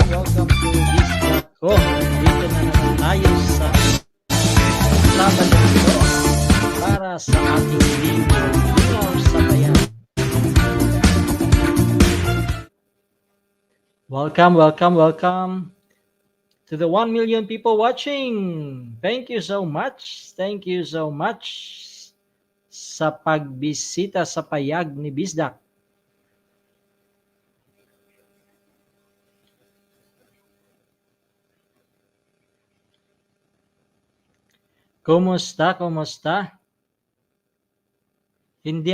Welcome to this vlog. Dito na naman tayo sa Sabado ito para sa ating Lingaw-lingaw sa Payag. Welcome to the 1 million people watching. Thank you so much sa pagbisita sa Payag ni Bisdak. Kumusta? Hindi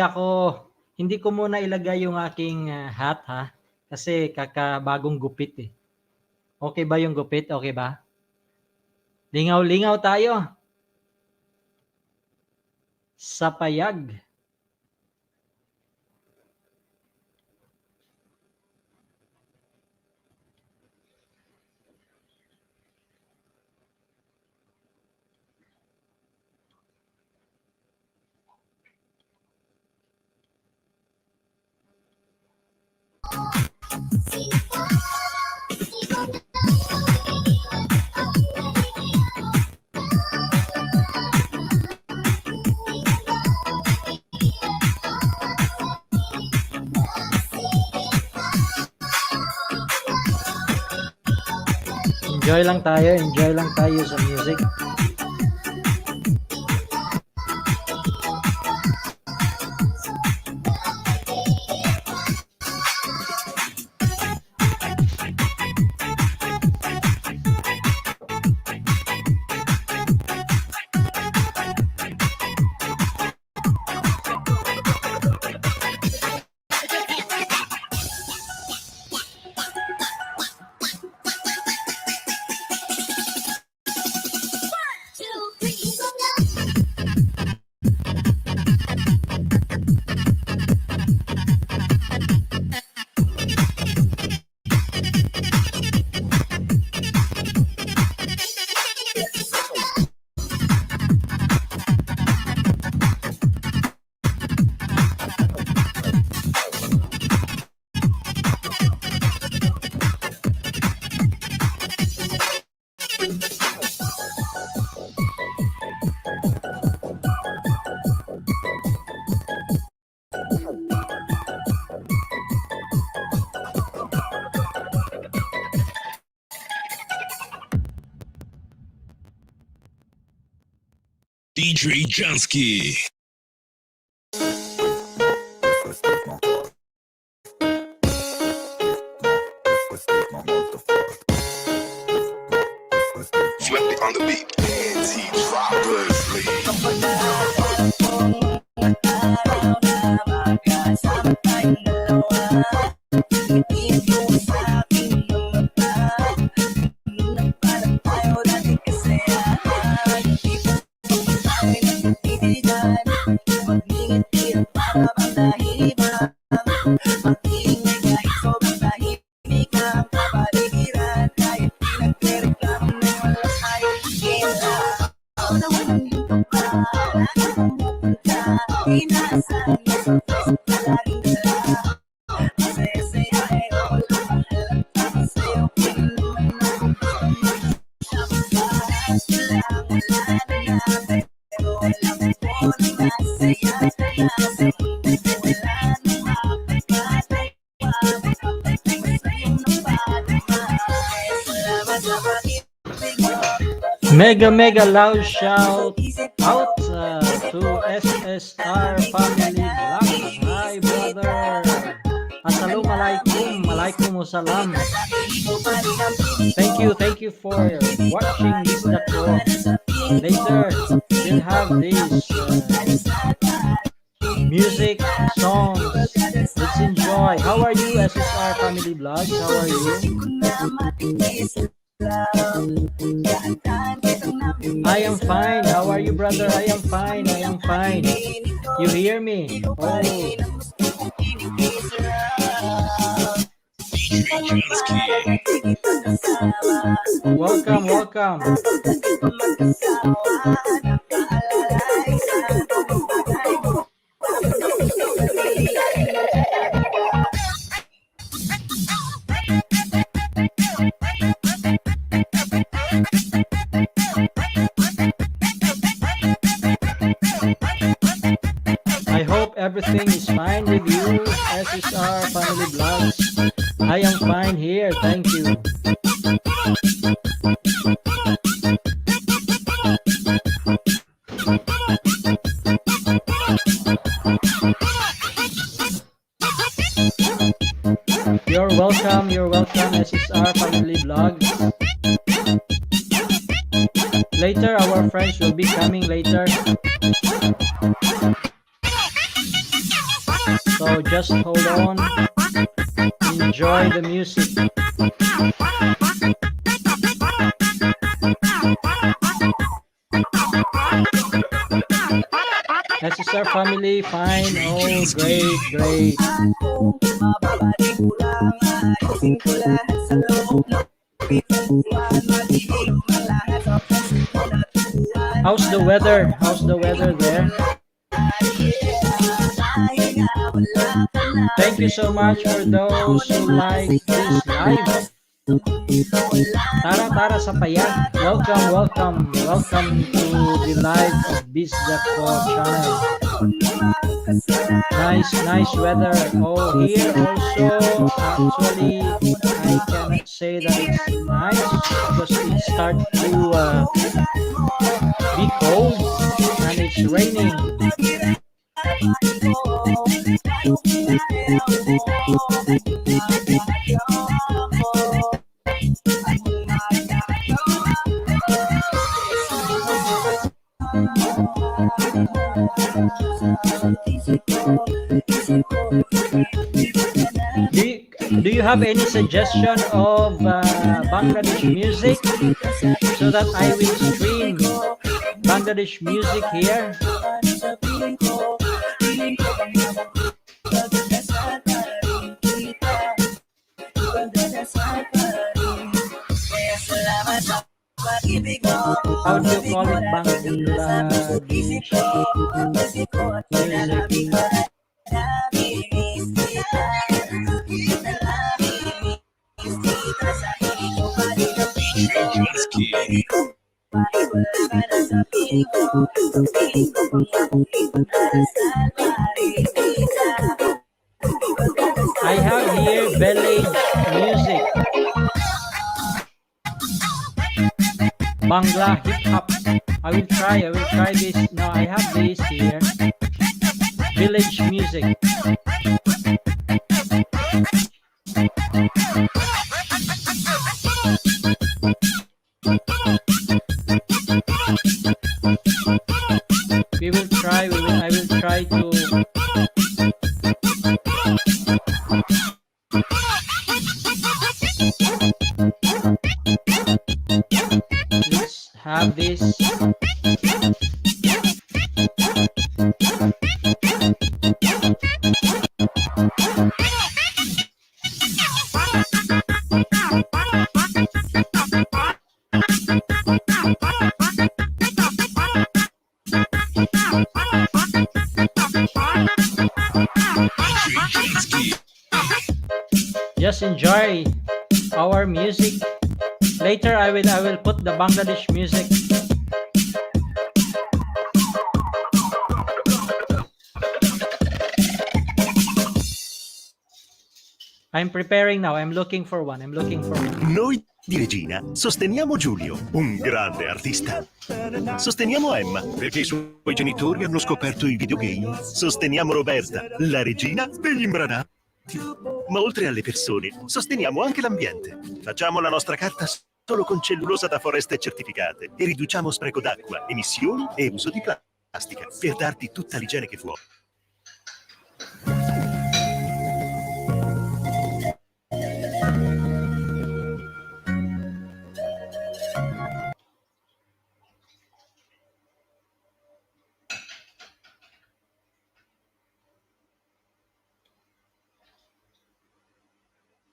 ko muna ilagay yung aking hat ha, kasi kakabagong gupit eh. Okay ba yung gupit? Okay ba? Lingaw-lingaw tayo sa Payag. Enjoy lang tayo sa music. DJ Jansky. Flip on the beat. Mega loud shout out to SSR family vlog. Hi brother. Assalamualaikum. Waalaikumsalam. Thank you for watching this vlog. Later we'll have this music songs. Let's enjoy. How are you SSR family vlogs? How are you? I am fine. How are you, brother? I am fine. You hear me? Oh. Welcome. fine with you, SSR Family Vlogs? I am fine here, thank you. You're welcome, SSR Family Vlogs. Later, our friends will be coming later. So just hold on, enjoy the music. SSR family, fine. Oh, great, great. How's the weather? How's the weather there? Thank you so much for those who like this live. Tara sa Payag. Welcome, welcome, welcome to the live of Bisdako channel. Nice weather. Oh, here also, actually, I cannot say that it's nice because it starts to be cold and it's raining. Do you have any suggestion of Bangladesh music so that I will stream Bangladesh music here? How do you call it Bangladesh music? I have here village music, Bangla hip hop. I will try this. No, I have this here, village music. I will try to let's have this. Just enjoy our music. Later I will put the Bangladesh music. I'm preparing now. I'm looking for one. Noi di Regina sosteniamo Giulio, un grande artista. Sosteniamo Emma, perché i suoi genitori hanno scoperto i videogame. Sosteniamo Roberta, la regina degli imbranati. Ma oltre alle persone, sosteniamo anche l'ambiente. Facciamo la nostra carta solo con cellulosa da foreste certificate e riduciamo spreco d'acqua, emissioni e uso di plastica per darti tutta l'igiene che vuoi.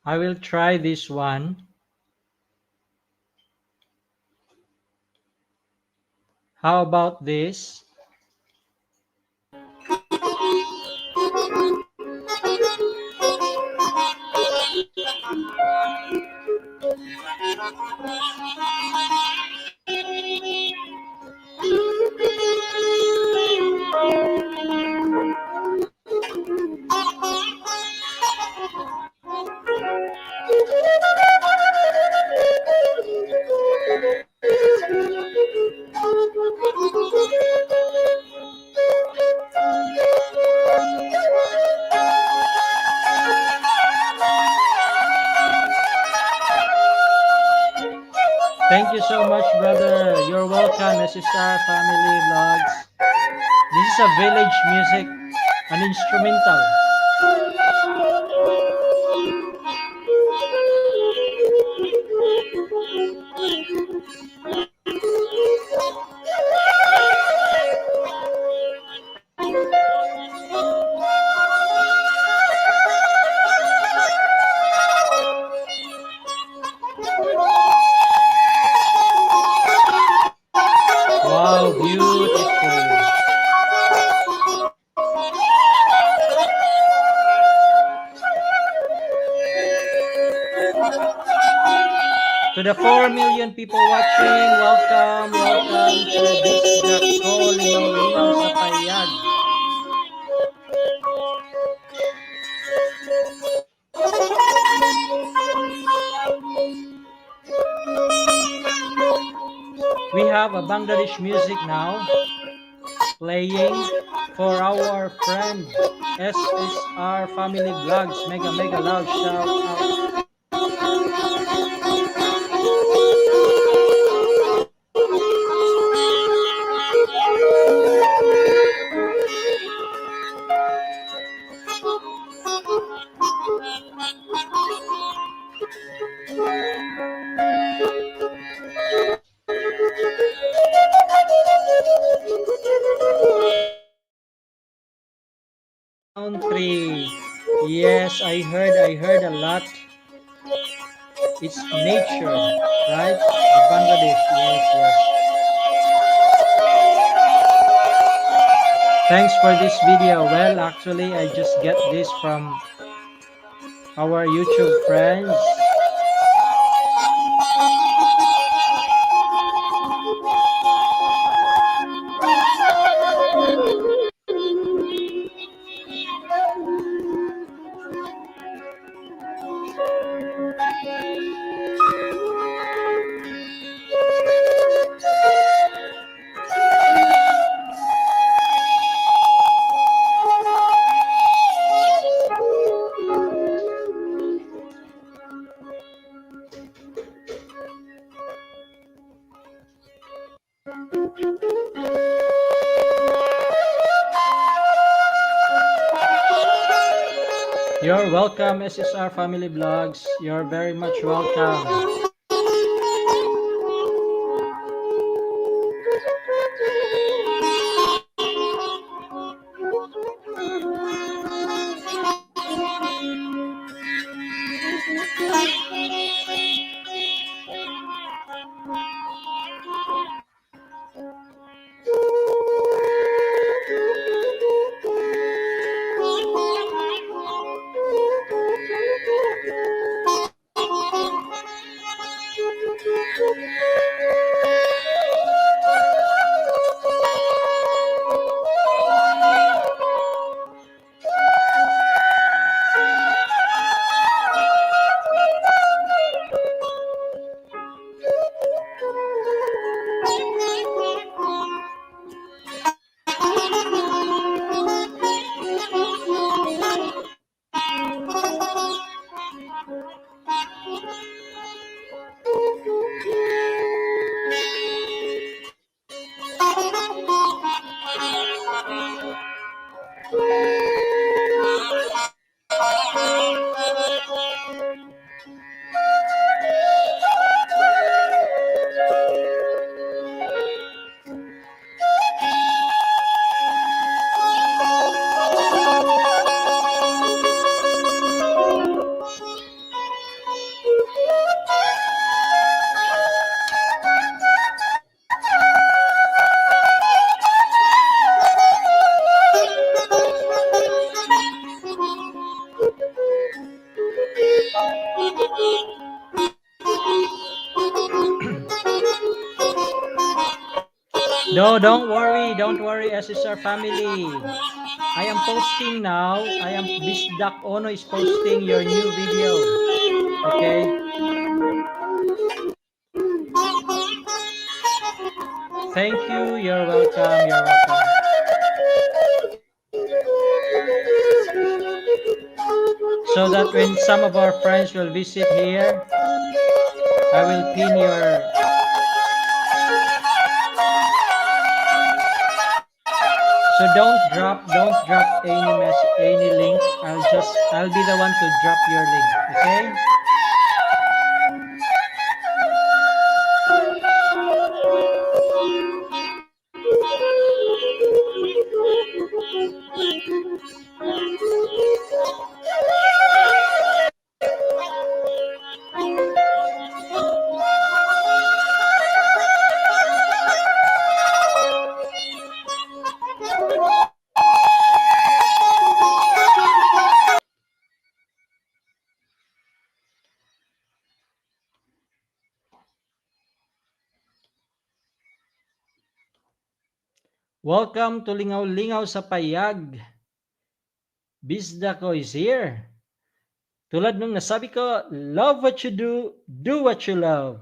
I will try this one. How about this? Thank you so much, brother. You're welcome, SSR Family Vlogs. This is a village music, an instrumental. Wow, beautiful. To the 4 million people watching, welcome to this Lingaw-lingaw sa Payag. We have a Bangladesh music now playing for our friend SSR Family Vlogs. Mega loud shout out. Country. Yes, I heard a lot. It's nature, right? The Bangladesh. Yes. Thanks for this video. Well, actually, I just get this from our YouTube friends. You're welcome, SSR Family Vlogs. You're very much welcome. No, don't worry, SSR family. I am posting now. Bisdak Ono is posting your new video. Okay? Thank you. You're welcome. So that when some of our friends will visit here, I will pin your So don't drop any links. I'll be the one to drop your link. Okay? Welcome to Lingaw-lingaw sa Payag. Bisda ko is here. Tulad nung nasabi ko, love what you do what you love.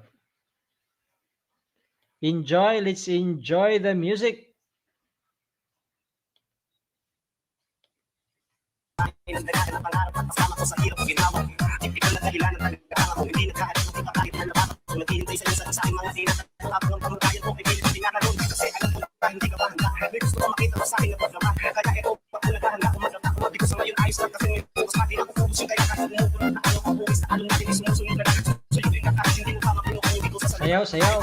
Let's enjoy the music. Sayaw,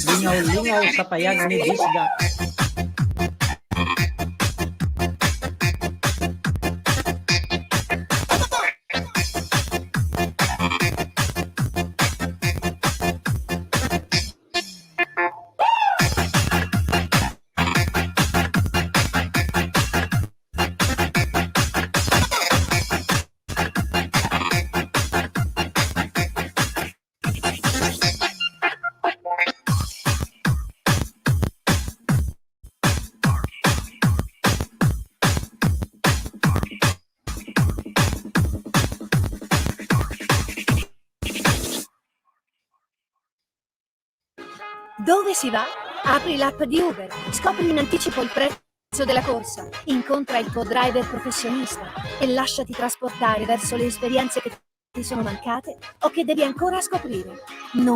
lingaw-lingaw sa Payag ni Bisda. Dove si va? Apri l'app di Uber, scopri in anticipo il prezzo della corsa, incontra il tuo driver professionista e lasciati trasportare verso le esperienze che ti sono mancate o che devi ancora scoprire. No.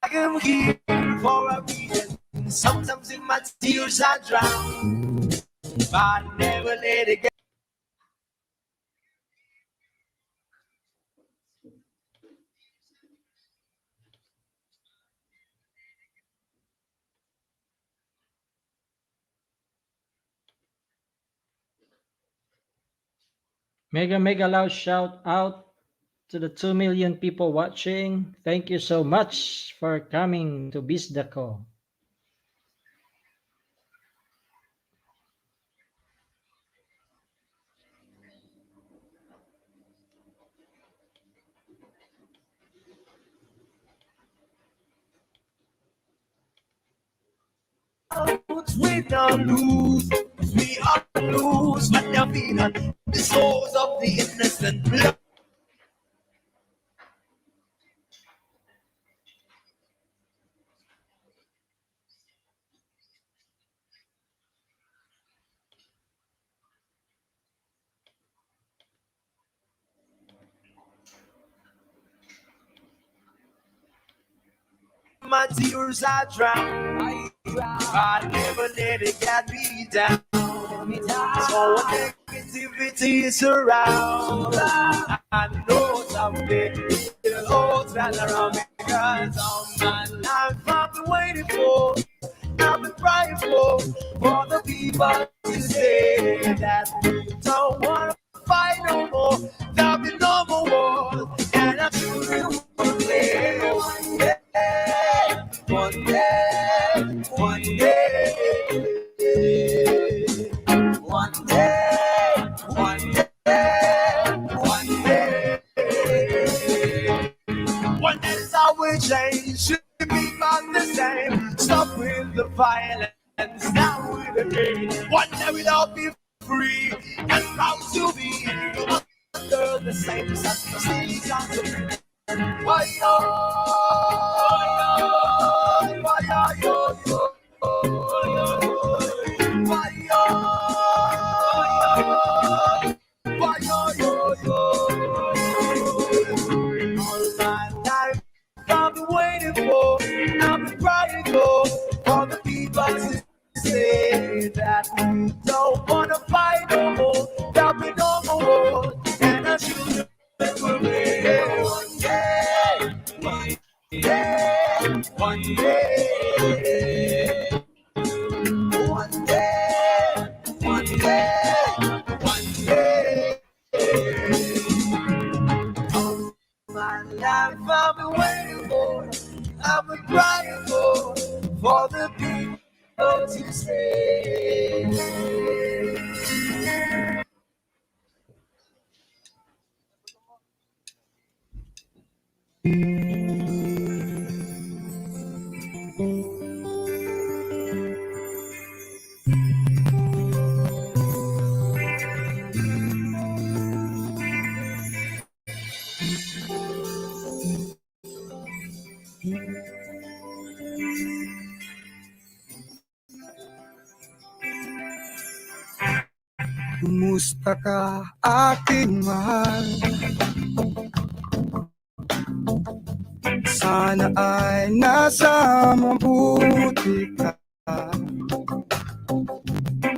I am here for a reason. Sometimes in my tears I drown, but I never let it get. Mega loud shout out to the 2 million people watching. Thank you so much for coming to Bisda ko. We don't lose, we are lose, but they'll be the souls of the innocent blood. My tears I drown, I never let it get me down. So when negativity is around, I know someday it'll all turn around because all my life I've been waiting for, I've been crying for the people to say that we don't want to fight no more, there'll be no more wars, and I truly want to live one day. One day, one day, one day, one day, one day. One day I will change, should be back the same. Stop with the fight. without be free and proud to be under the same circumstances. Why yo, why yo, why yo, why yo. All my life I've been waiting for, I've been crying for the people to say that we don't wanna fight no more, that we don't more, and our children will be one day, one day, one day, one day, one day, one day. All my life I've been waiting for, I've been crying for the people to say. Kumusta ka, aking mahal? Sana ay nasa mabuti ka.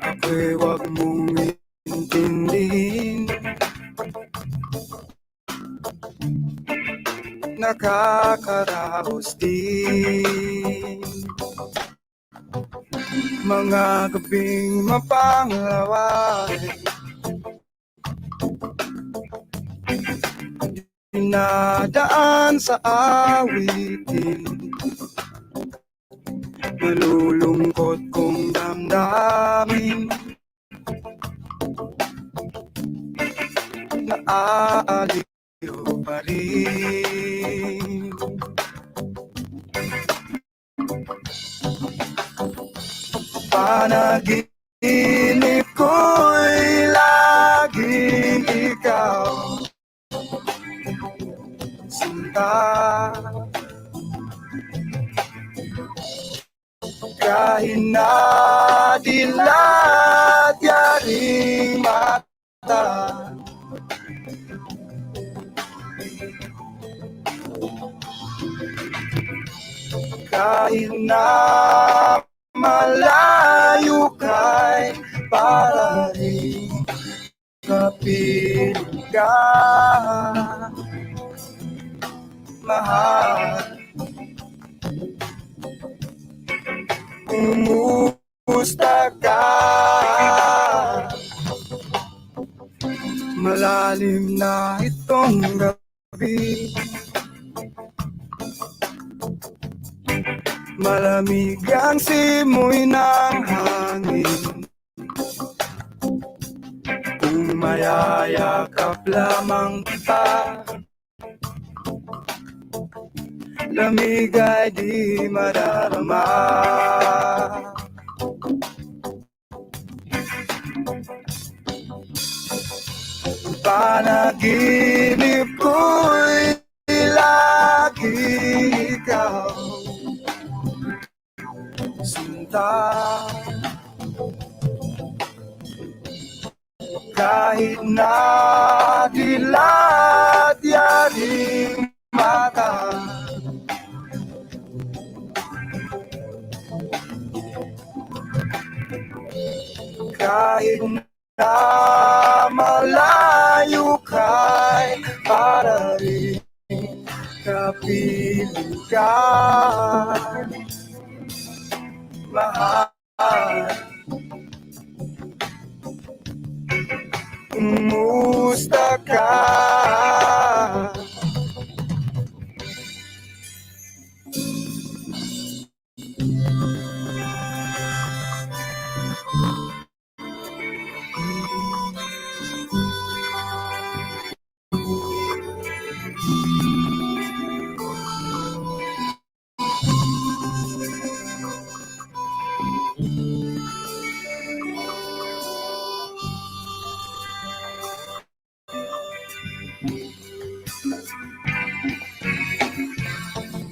Ako'y huwag mong intindihin, nakakaraos din mga gabing mapanglaway, dinadaan sa awitin, malulungkot kong damdamin, naaaliw pa rin. Panaginip ko'y laging ikaw, sinta. Kahit na dilat yaring mata, kahit na malayo kay para rin kapiling ka, mahal. Kumusta ka? Malalim na itong gabi, malamig ang simoy ng hangin. Kung mayayakap lamang kita, lamig ay di madarama. Panaginip ko'y lagi ikaw, sinta. Kahit na dilat yaring mata, kahit na malayo kay para rin kapiling ka, mahal. Kumusta ka?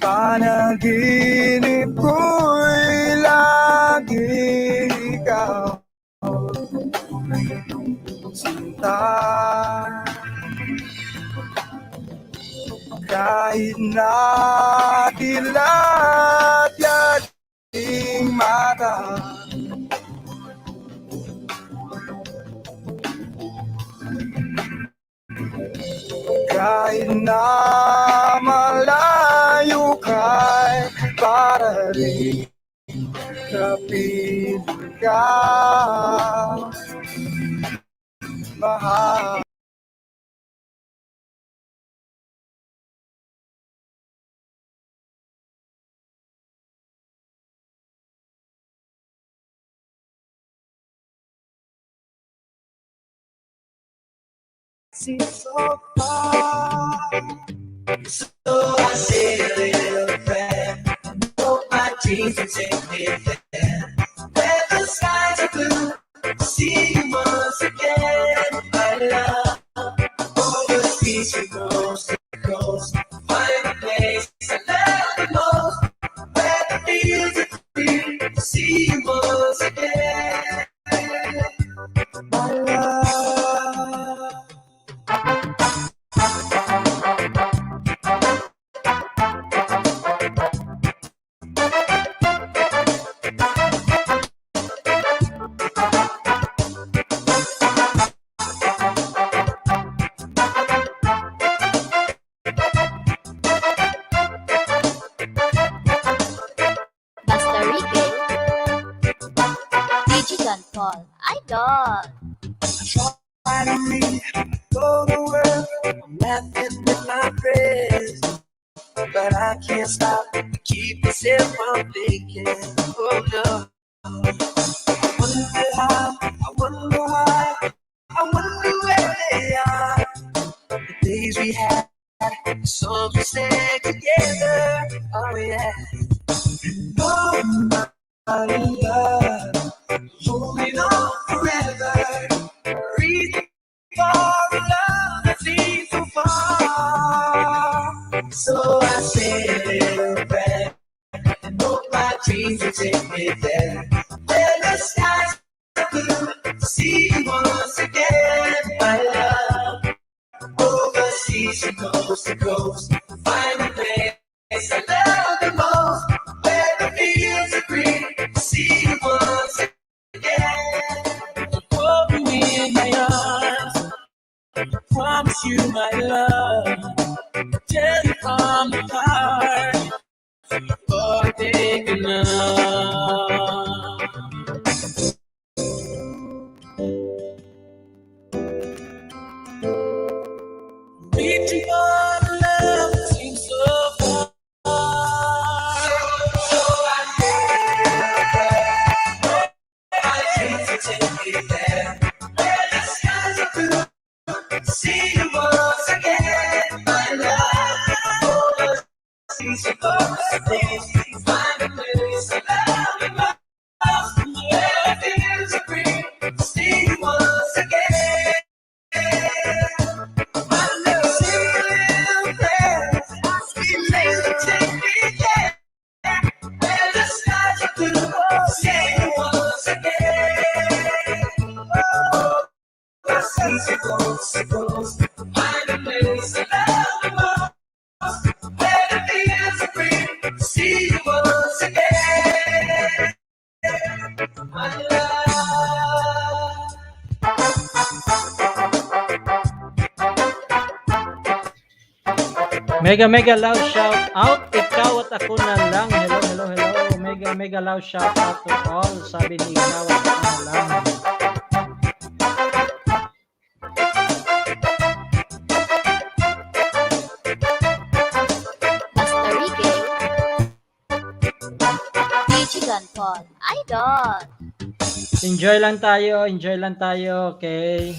Panaginip ko'y laging ikaw, sinta. Kahit na dilat yating mata, kahit na malayo ka'y para rin kapiling ka, mahal. Seems so far. So I say a little prayer. Hope my dreams will take me there. Where the skies are blue, see you once again. My love, overseas from coast to coast. Find a place I love the most. Where the fields are free, see you once again. My love. Basta Ricky, Digital Paul, Idol. Try to read, go to work, I'm laughing with my friends. But I can't stop, keep myself from thinking, oh no. I wonder how, I wonder why, I wonder where they are. The days we had, the songs we sang together, oh yeah. Oh my love, holding on forever, reaching for a love that seems so far. So I say a little prayer and hope my dreams will take me there. Where the skies are blue, see you once again, my love. Overseas from coast to coast, find a place I love the most. Where the fields are green, see you once again. Hold me in my arms, promise you my love. Tell you from the heart, for taking enough. Reaching for the love that seems so far. So I dreams will take me there. Where the skies are blue, see you once again, my love. Overseas from coast to coast, find a place I love the most. Where the fields are green, see you once again. My love, sing a little prayer, sweet place to take me there. Where the skies are blue, see you once again. Oh, overseas from coast to coast, find a place I love the most. Where the fields are green, see you once again. My love. Mega mega loud shout out, ikaw at ako na lang. Hello, hello, hello. Mega mega loud shout out to all. Sabi ni ikaw at ako na lang. Basta Ricky, Digital Paul, Idol. Enjoy lang tayo, okay?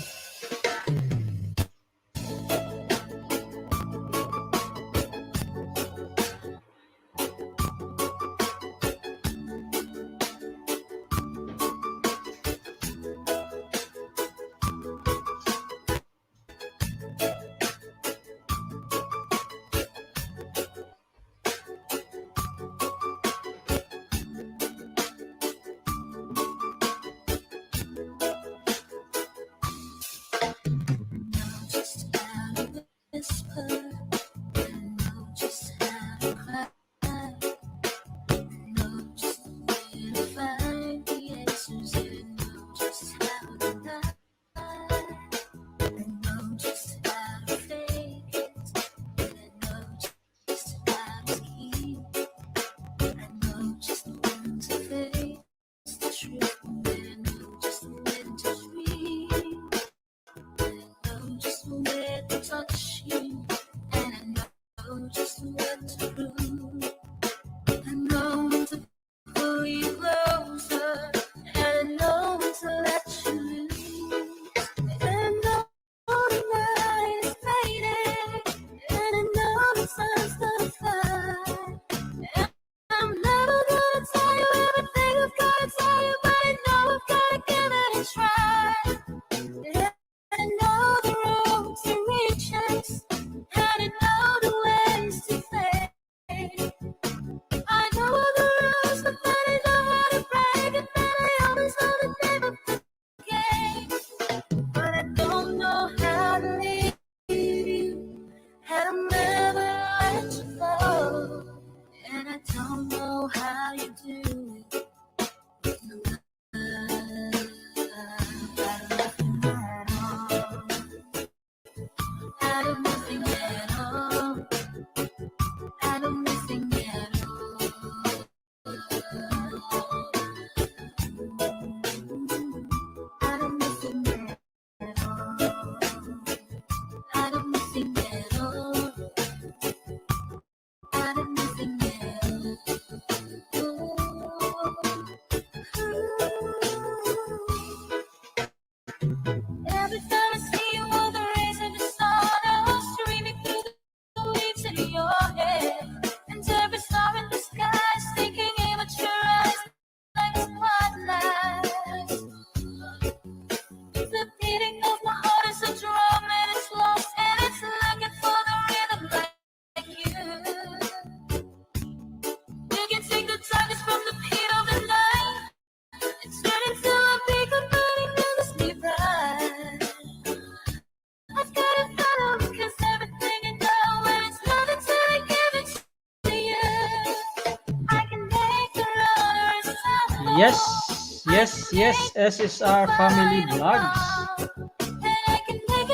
Yes, yes, SSR Family Vlogs.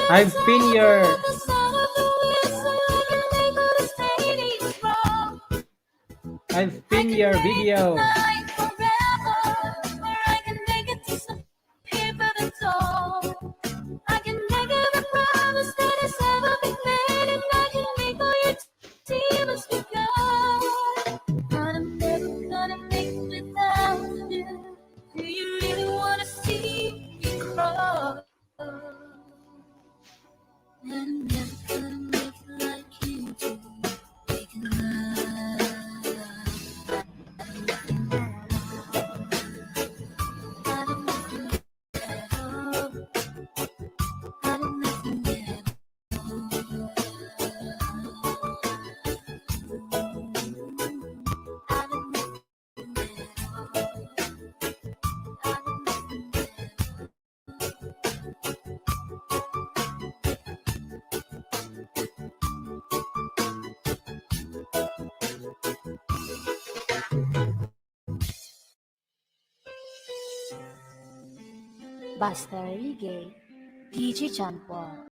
I've pinned your video. Basta Reggae, DJ John Paul.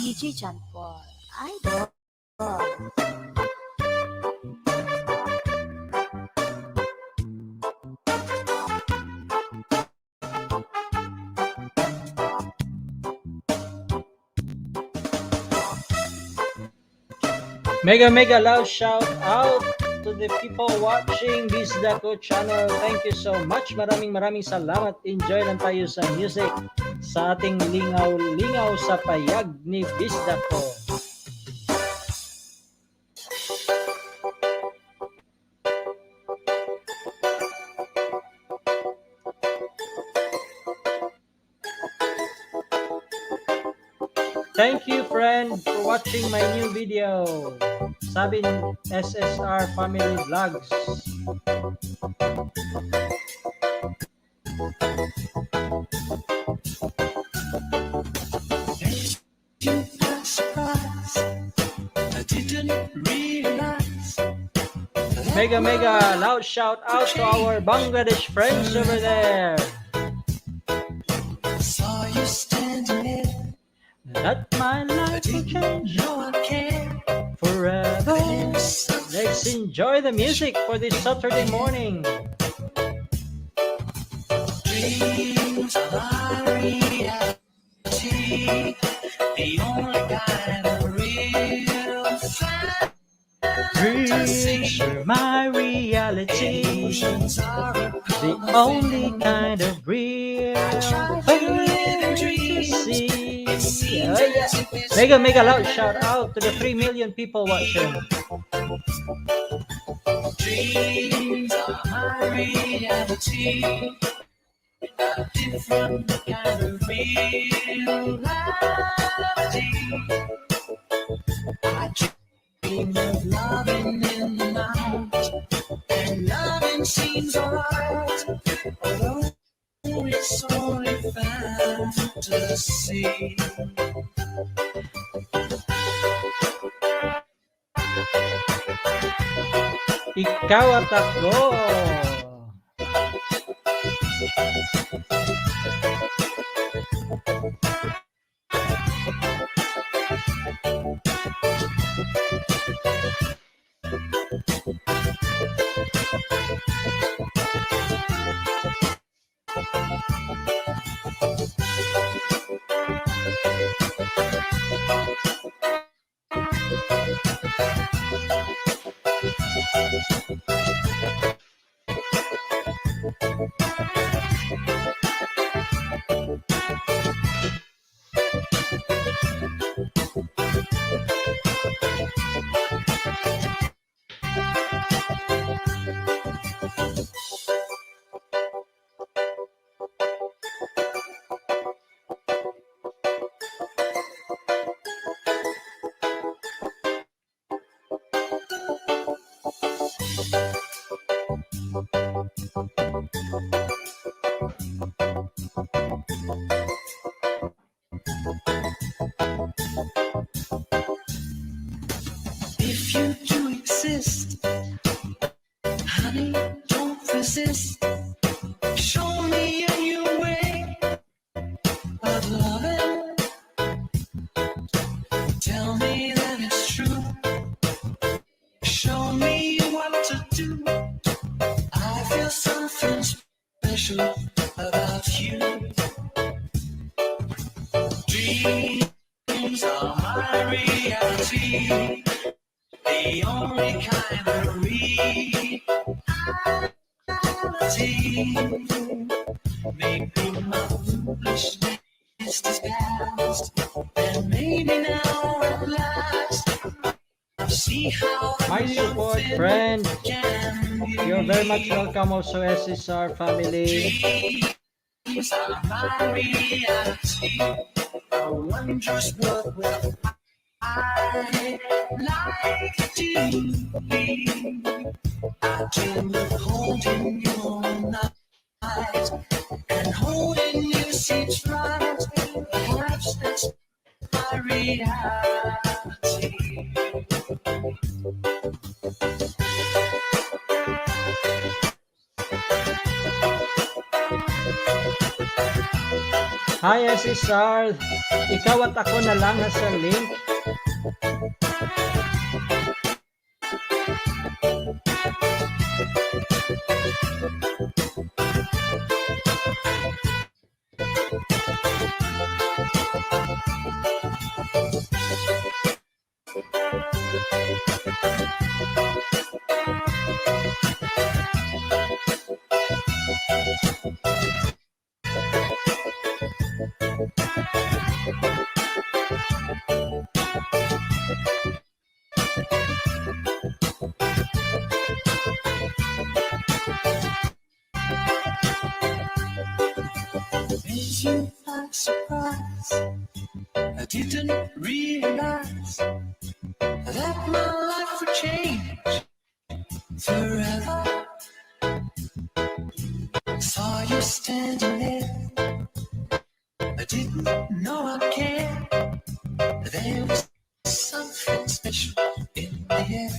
DJ Chanpol. Idol. Mega mega loud shout out to the people watching this Daco channel. Thank you so much. Maraming salamat. Enjoy lang tayo sa music sa ating lingaw-lingaw sa payag ni Bisdaco. Thank you friend for watching my new video. Sabin SSR Family Vlogs. Mega loud shout out to our Bangladesh friends over there. Saw you standing there. That my life will change forever. Let's enjoy the music for this Saturday morning. Dreams are my reality, the only kind of real fantasy. Dreams are my reality, Illusions are a the only kind of real fantasy. Oh, yeah. Mega loud shout out to the 3 million people watching. Dreams are my reality, a different kind of reality. I dream of loving in the night, and loving seems alright, although it's only fantasy. Ikaw at ako. If you do exist, honey, don't resist. Show me a new way of loving. Tell me that it's true. Show me what to do. I feel something special about you. Dreams are my reality, the only kind of reality. Maybe my foolishness is past, and maybe now at last I see how My support friend, you're very much welcome also SSR family. dreams are my reality. A wondrous world where I like to be. I dream of holding you all night, and holding you seems right. Perhaps that's my reality. Hi, SSR. Ikaw at ako na lang sa link. Is you by surprise? I didn't realize that my life would change forever. Saw you standing there. I didn't know I cared. There was something special in the air.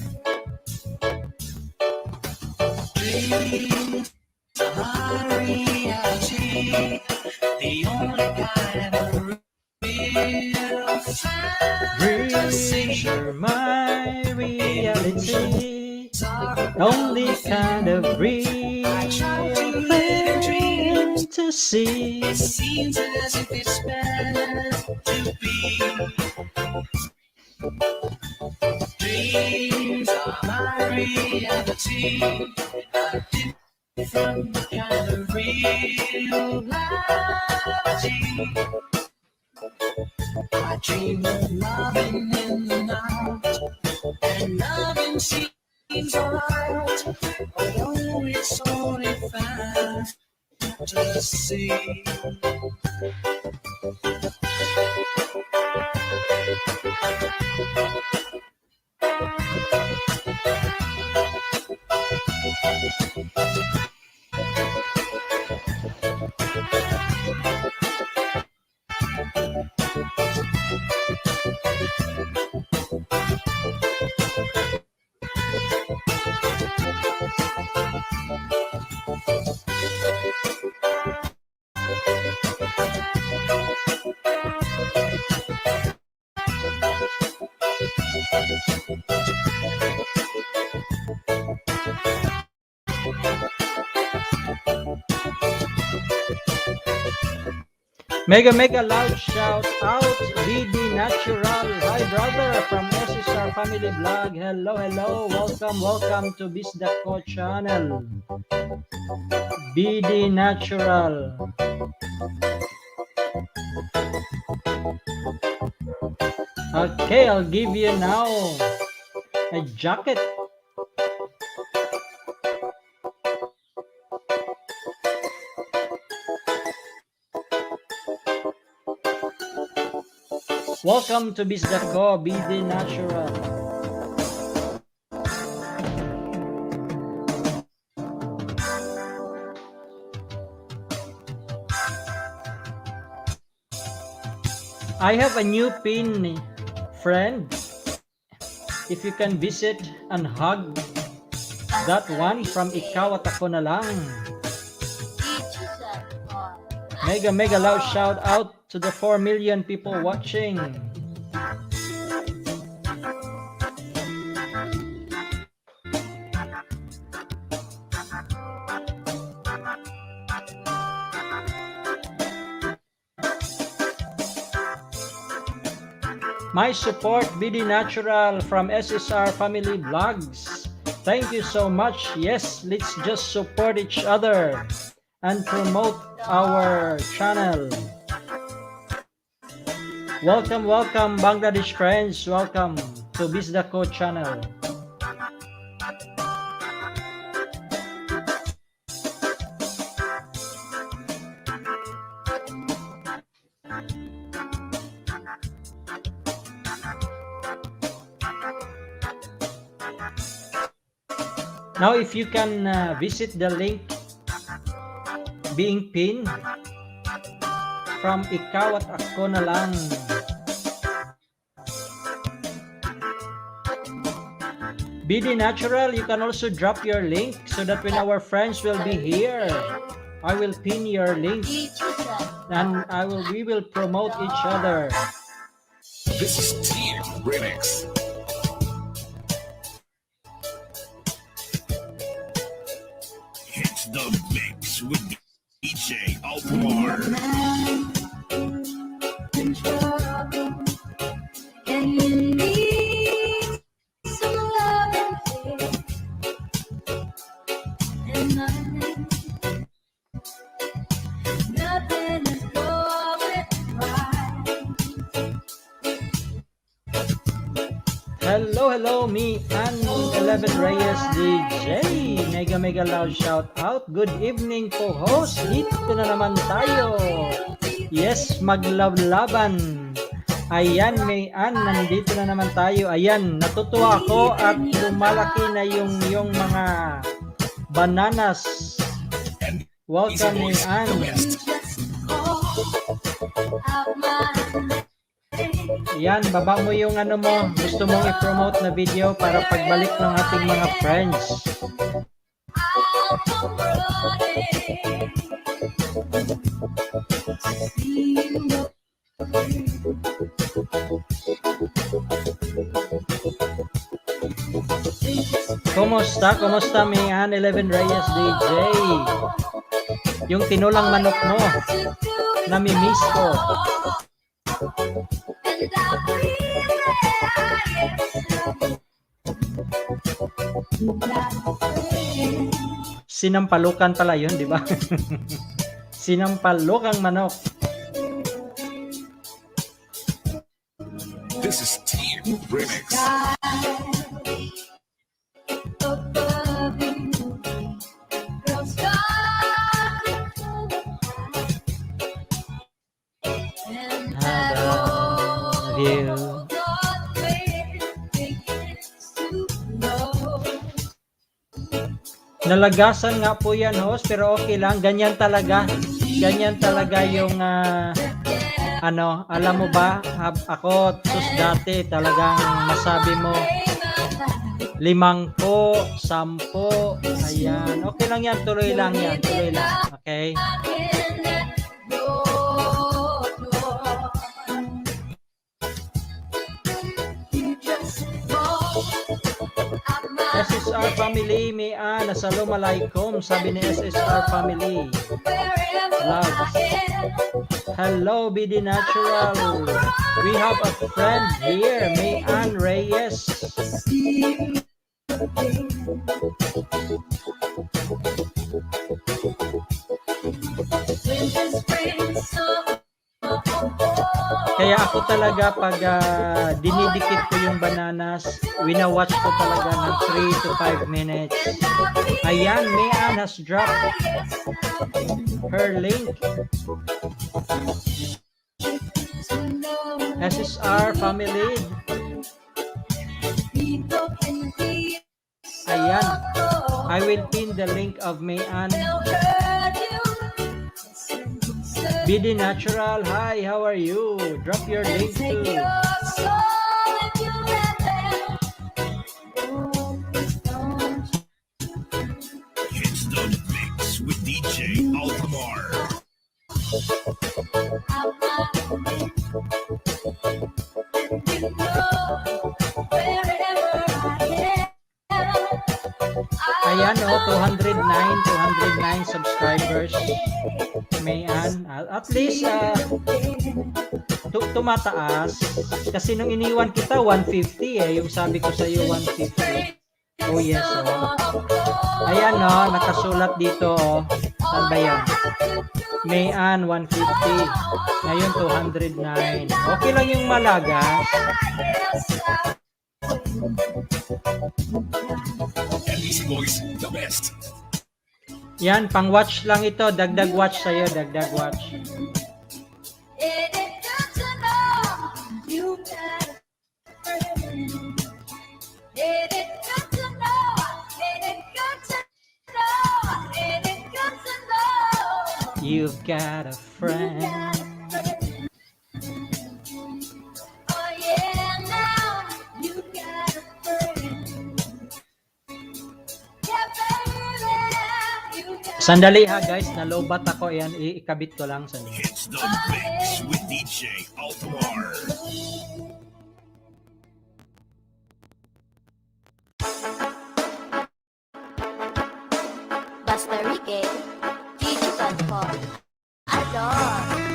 Dreams are my reality. The only kind of real fantasy. Dreams are my reality. Only kind of real fantasy. It seems as if it's meant to be. Dreams are my reality. A different kind of reality. I dream of loving in the night, and loving seems alright, although it's only fantasy. Mega loud shout out BD Natural. Hi brother from SSR Family Vlog. Hello. Welcome to Bisdako channel. BD Natural. Okay, I'll give you now a jacket. Welcome to Bisdako, BD Natural. I have a new pin, friend. If you can visit and hug that one from Ikaw at Ako na lang. Mega loud shout out to the 4 million people watching. My support, BD Natural from SSR Family Vlogs. Thank you so much. Yes, let's just support each other and promote our channel. Welcome Bangladesh friends. Welcome to Bisdako channel. Now if you can visit the link being pinned from Ikaw at Ako na lang. BD Natural, you can also drop your link so that when our friends will be here, I will pin your link. and we will promote each other. This is Team Remix. Hits the mix with DJ Alpamar. And you need some love and care. And nothing is going right. Hello, me and 11 Reyes DJ. Mega loud shout out. Good evening po host. Dito na naman tayo. Yes, maglablaban. Ayan, may nandito na naman tayo. Ayan, natutuwa ako at lumalaki na yung mga bananas. Welcome, may Yan, baba mo yung ano mo, gusto mong i-promote na video para pagbalik ng ating mga friends. Kumusta Mian 11 Reyes DJ? Yung tinulang manok mo, nami-miss ko. Sinampalukan pala yun, di ba? Sinampalukang manok. This is Team Remix. Nalagasan nga po yan host, pero okay lang, ganyan talaga yung alam mo ba, ako dati talagang masabi mo 5, 10, ayan, okay lang yan, tuloy lang, okay. SSR family, may assalamualaikum, sabi ni SSR family. Love. Hello, BD Natural. We have a friend here, Mayan Reyes. Kaya ako talaga pag dinidikit ko yung bananas, winawatch ko talaga ng 3 to 5 minutes. Ayan, Mayan has dropped her link. SSR family. Ayan, I will pin the link of Mayan. BD Natural, hi, how are you? Drop your link too. Hits the mix with DJ Alpamar. Ayan 209 subscribers. Mayan, at least tumataas kasi nung iniwan kita 150 yung sabi ko sa iyo 150. Oh yes, ayan nakasulat dito saan ba yan? Mayan 150, ngayon 209. Okay lang yung malagas. And these boys, the best. Yan, pang watch lang ito, dagdag watch sa'yo, dagdag watch. You've got a friend. Sandali ha guys, nalobat ako. Yan, ikabit ko lang. Sandali. Hits the mix with DJ Altamar. Basta Ricky, DJ Chanpon. Ador.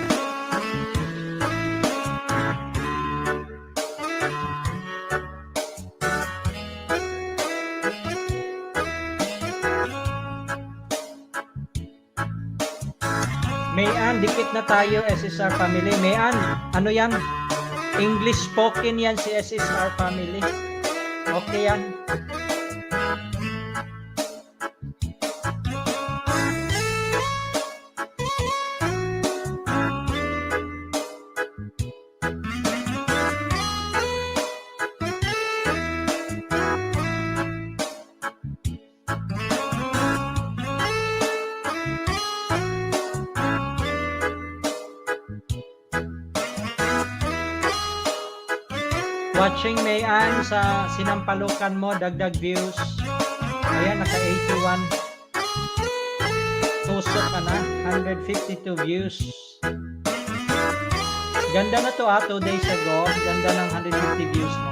Mayan, dikit na tayo, SSR family. Mayan, ano yan? English spoken yan si SSR family. Okay yan. Watching Mayan sa sinampalukan mo, dagdag views. Ayan, naka 81. Tusok ka na, 152 views. Ganda na to 2 days ago. Ganda ng 150 views mo.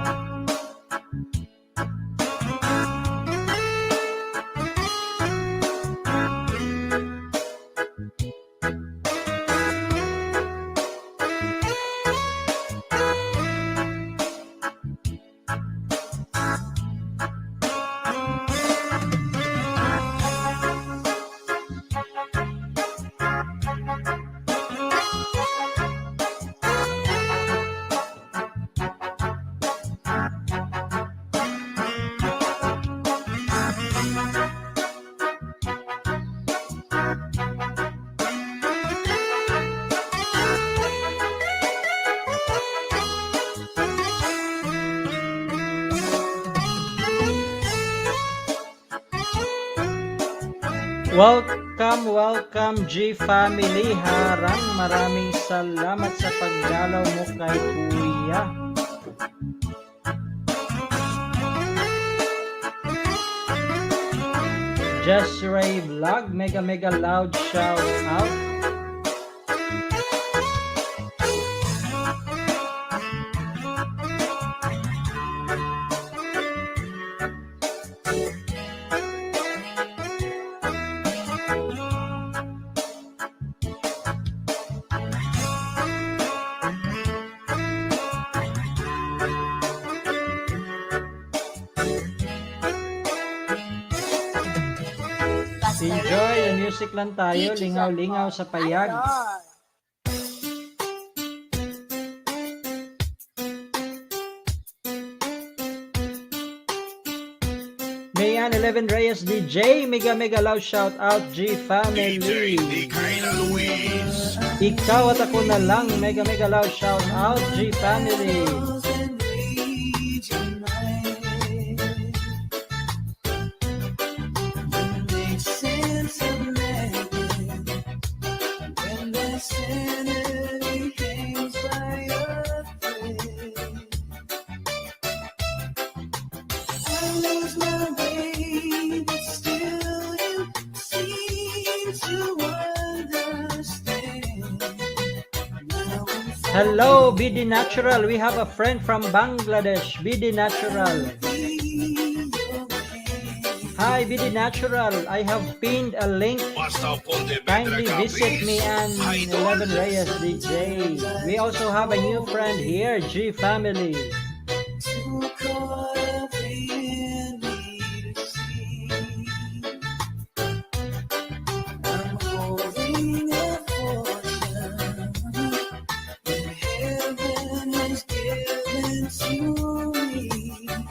Welcome G family Harang. Maraming salamat sa pagdalaw mo kay Kuya. Just Ray Vlog, mega loud shout out. Enjoy the music lang tayo, lingaw-lingaw sa Payag. Mayan 11 Reyes DJ, mega loud shout out G family. DJ Nikita Luis. Ikaw at ako na lang, mega loud shout out G family. Hello, BD Natural. We have a friend from Bangladesh, BD Natural. Hi, BD Natural. I have pinned a link. Kindly visit me and 11 Reyes DJ. We also have a new friend here, G Family.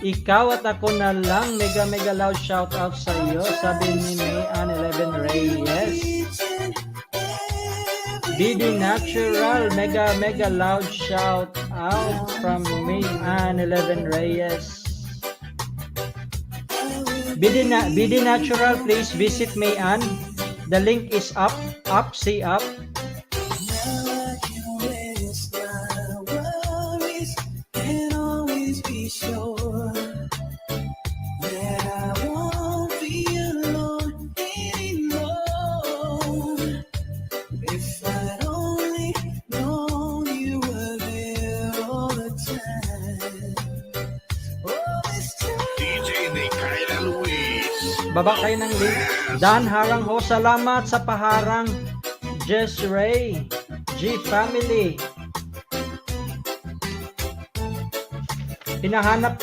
Ikaw at ako na lang, mega loud shout out sa iyo, sabi ni Mayan 11 Reyes. BD Natural, mega loud shout out from Mayan 11 Reyes. BD Natural, please visit Mayan. The link is up, see up. baba kayo ng link. Dan Harang ho, salamat sa paharang. Jess Ray, G Family. Hinahanap.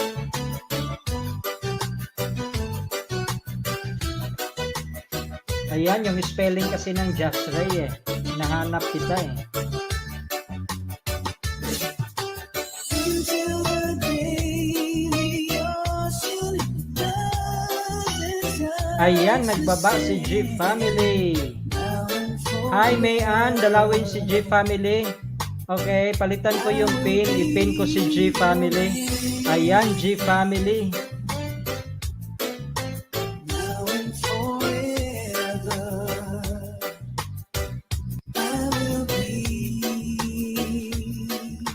Ayan, yung spelling kasi ng Jess Ray eh. Hinahanap kita eh. Ayan, nagbaba si G Family. Hi, Mayan. Dalawin si G Family. Okay, palitan ko yung pin. I-pin ko si G Family. Ayan, G Family.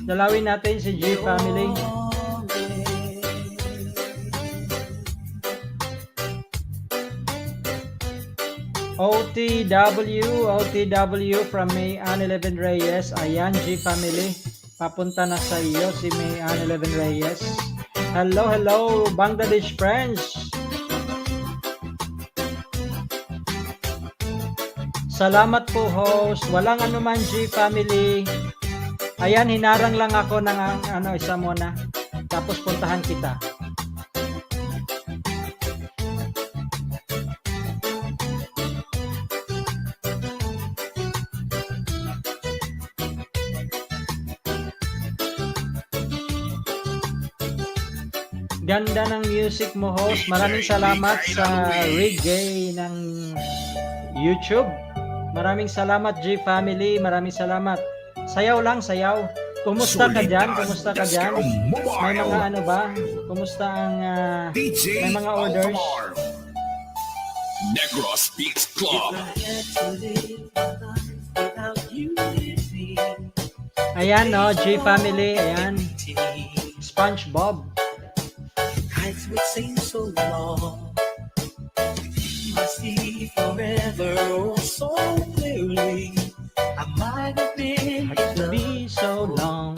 Dalawin natin si G Family. OTW from Mayan 11 Reyes. Ayan, G Family. Papunta na sa iyo si Mayan 11 Reyes. Hello, hello, Bangladesh friends. Salamat po, host. Walang anuman, G Family. Ayan, hinarang lang ako ng isa muna. Tapos puntahan kita. Ganda ng music mo, host. Maraming salamat sa reggae ng YouTube. Maraming salamat, G Family. Maraming salamat. Sayaw lang, sayaw. Kumusta ka dyan? Kumusta ka dyan? May mga ano ba? Kumusta ang may mga orders? Negros Beats Club. Ayan, no, G Family. Ayan. SpongeBob. Life would seem so long. Must see forever oh, so clearly. I might have been Had to be so long.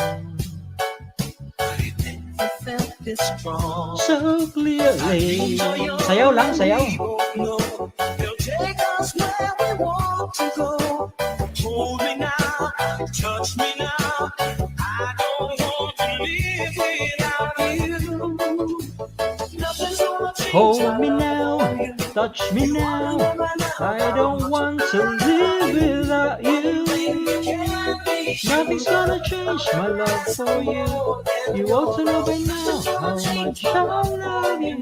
but it never felt this strong. So clearly. Sayaw lang, sayaw. No, they'll take us where we want to go. Hold me now, touch me now. I don't want to live without you. Nothing's gonna change Hold me my now, love for you. touch me now. I don't want to live without you. Nothing's gonna change my love for you. You ought to know by now how much I love you.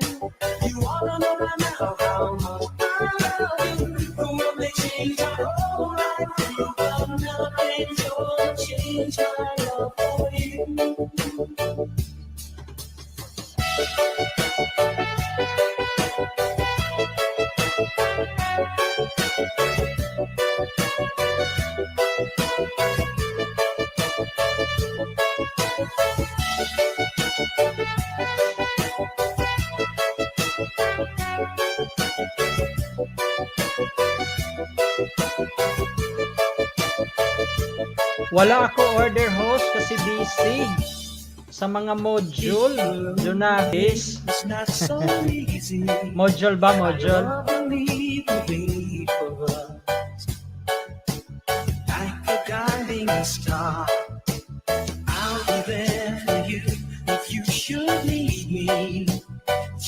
You wanna know right now how much I love you. The world may change my whole life, but nothing's gonna change my love for you. Wala ako order, host, kasi busy sa mga module. Junakis. It's not so easy. Module ba, module? I believe the wait for us. Like a guiding star, I'll be there for you if you should need me.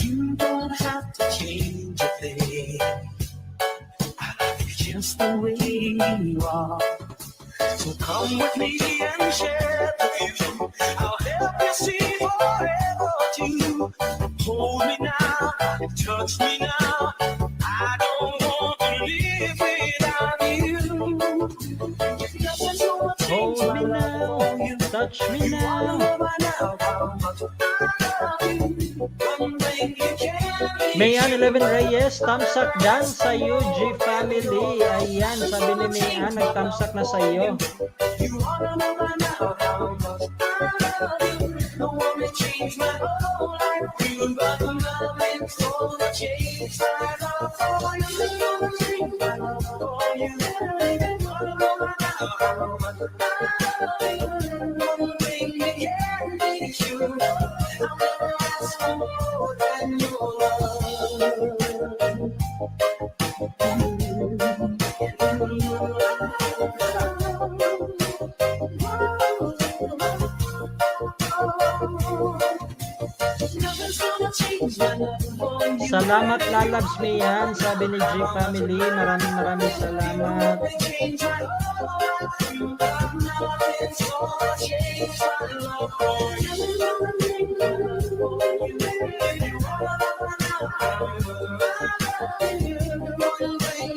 You don't have to change a thing. I love you just the way you are. So come with me and share the view. I'll help you see forever too. Hold me now, touch me now. I don't want to live without you. Nothing's gonna change Hold my me love now, for you. touch me You wanna now. know by now how much I love you. One thing you can't be Mayan 11 Reyes, tamsak dyan sa iyo, G Family. Ayan, sabi ni Mayan, nagtamsak na sa iyo. You wanna know by now how much I love you. No one may change my whole life. You but the love is gonna change my love for you. It's gonna change my love for you. You wanna know by now how much I love you. One thing you can't be sure of, I'll never ask for more than your love. Salamat lalabs me yan, sabi ni G Family. Maraming salamat.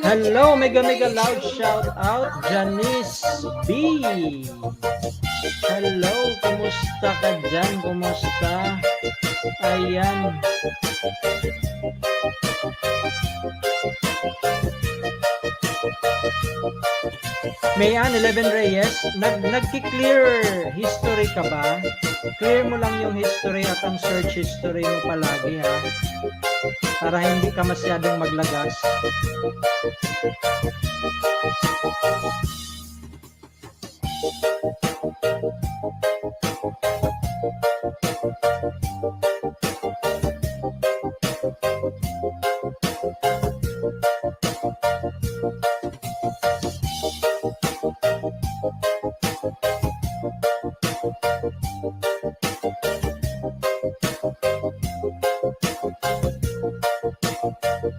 Hello, mega loud shout out Janice B. Hello, kumusta ka dyan? Kumusta? Ayan. Mayan 11 Reyes, nagki-clear history ka ba? Clear mo lang yung history at ang search history mo palagi, ha? Para hindi ka masyadong maglagas.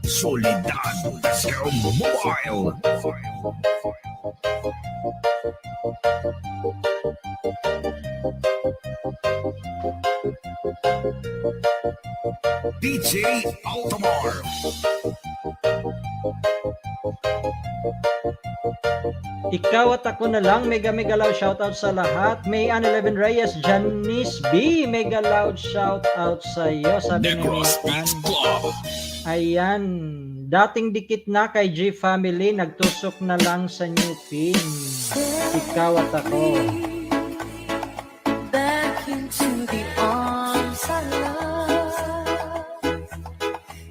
Solidad Disco Mobile. DJ Altamar. Ikaw at ako na lang, mega loud shoutout sa lahat. Mayan 11 Reyes, Janice B, mega loud shoutout sa iyo, sabi ni Negros Mayan. Beats Club. Ayan, dating dikit na kay G Family, nagtusok na lang sa new pin. Ikaw at ako. Back into the arms I love.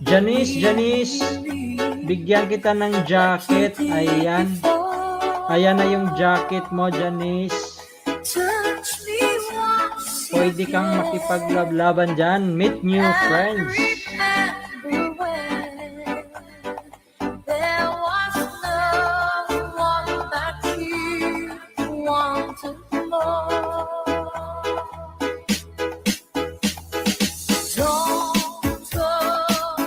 Janice, bigyan kita ng jacket. Ayan. Ayan na yung jacket mo, Janice. Touch me once. Pwede kang makipaglablaban dyan. Meet new friends. Everywhere there was someone that you wanted more. Don't go.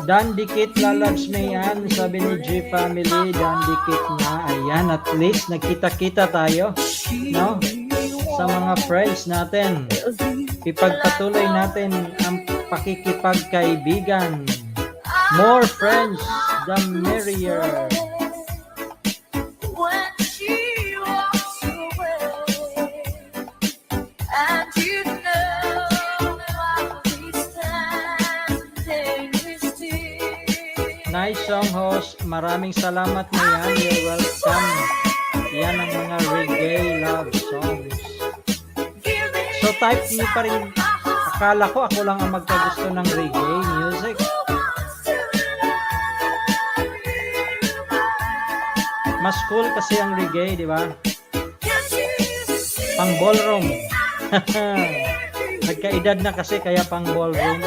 Dan dikit lalabs na yan, sabi ni G Family. Dan dikit na. Ayan, at least nagkita-kita tayo, no? Sa mga friends natin. Ipagpatuloy natin ang pakikipagkaibigan. More friends, the merrier. When she walks away, and you know I'll be standing with you. Nice song, host. Maraming salamat na yan. You're welcome. Yan ang mga reggae love songs. So type niyo pa rin. Akala ko ako lang ang magkagusto ng reggae music. Mas cool kasi ang reggae, di ba? Pang ballroom. Nagkaedad na kasi kaya pang ballroom.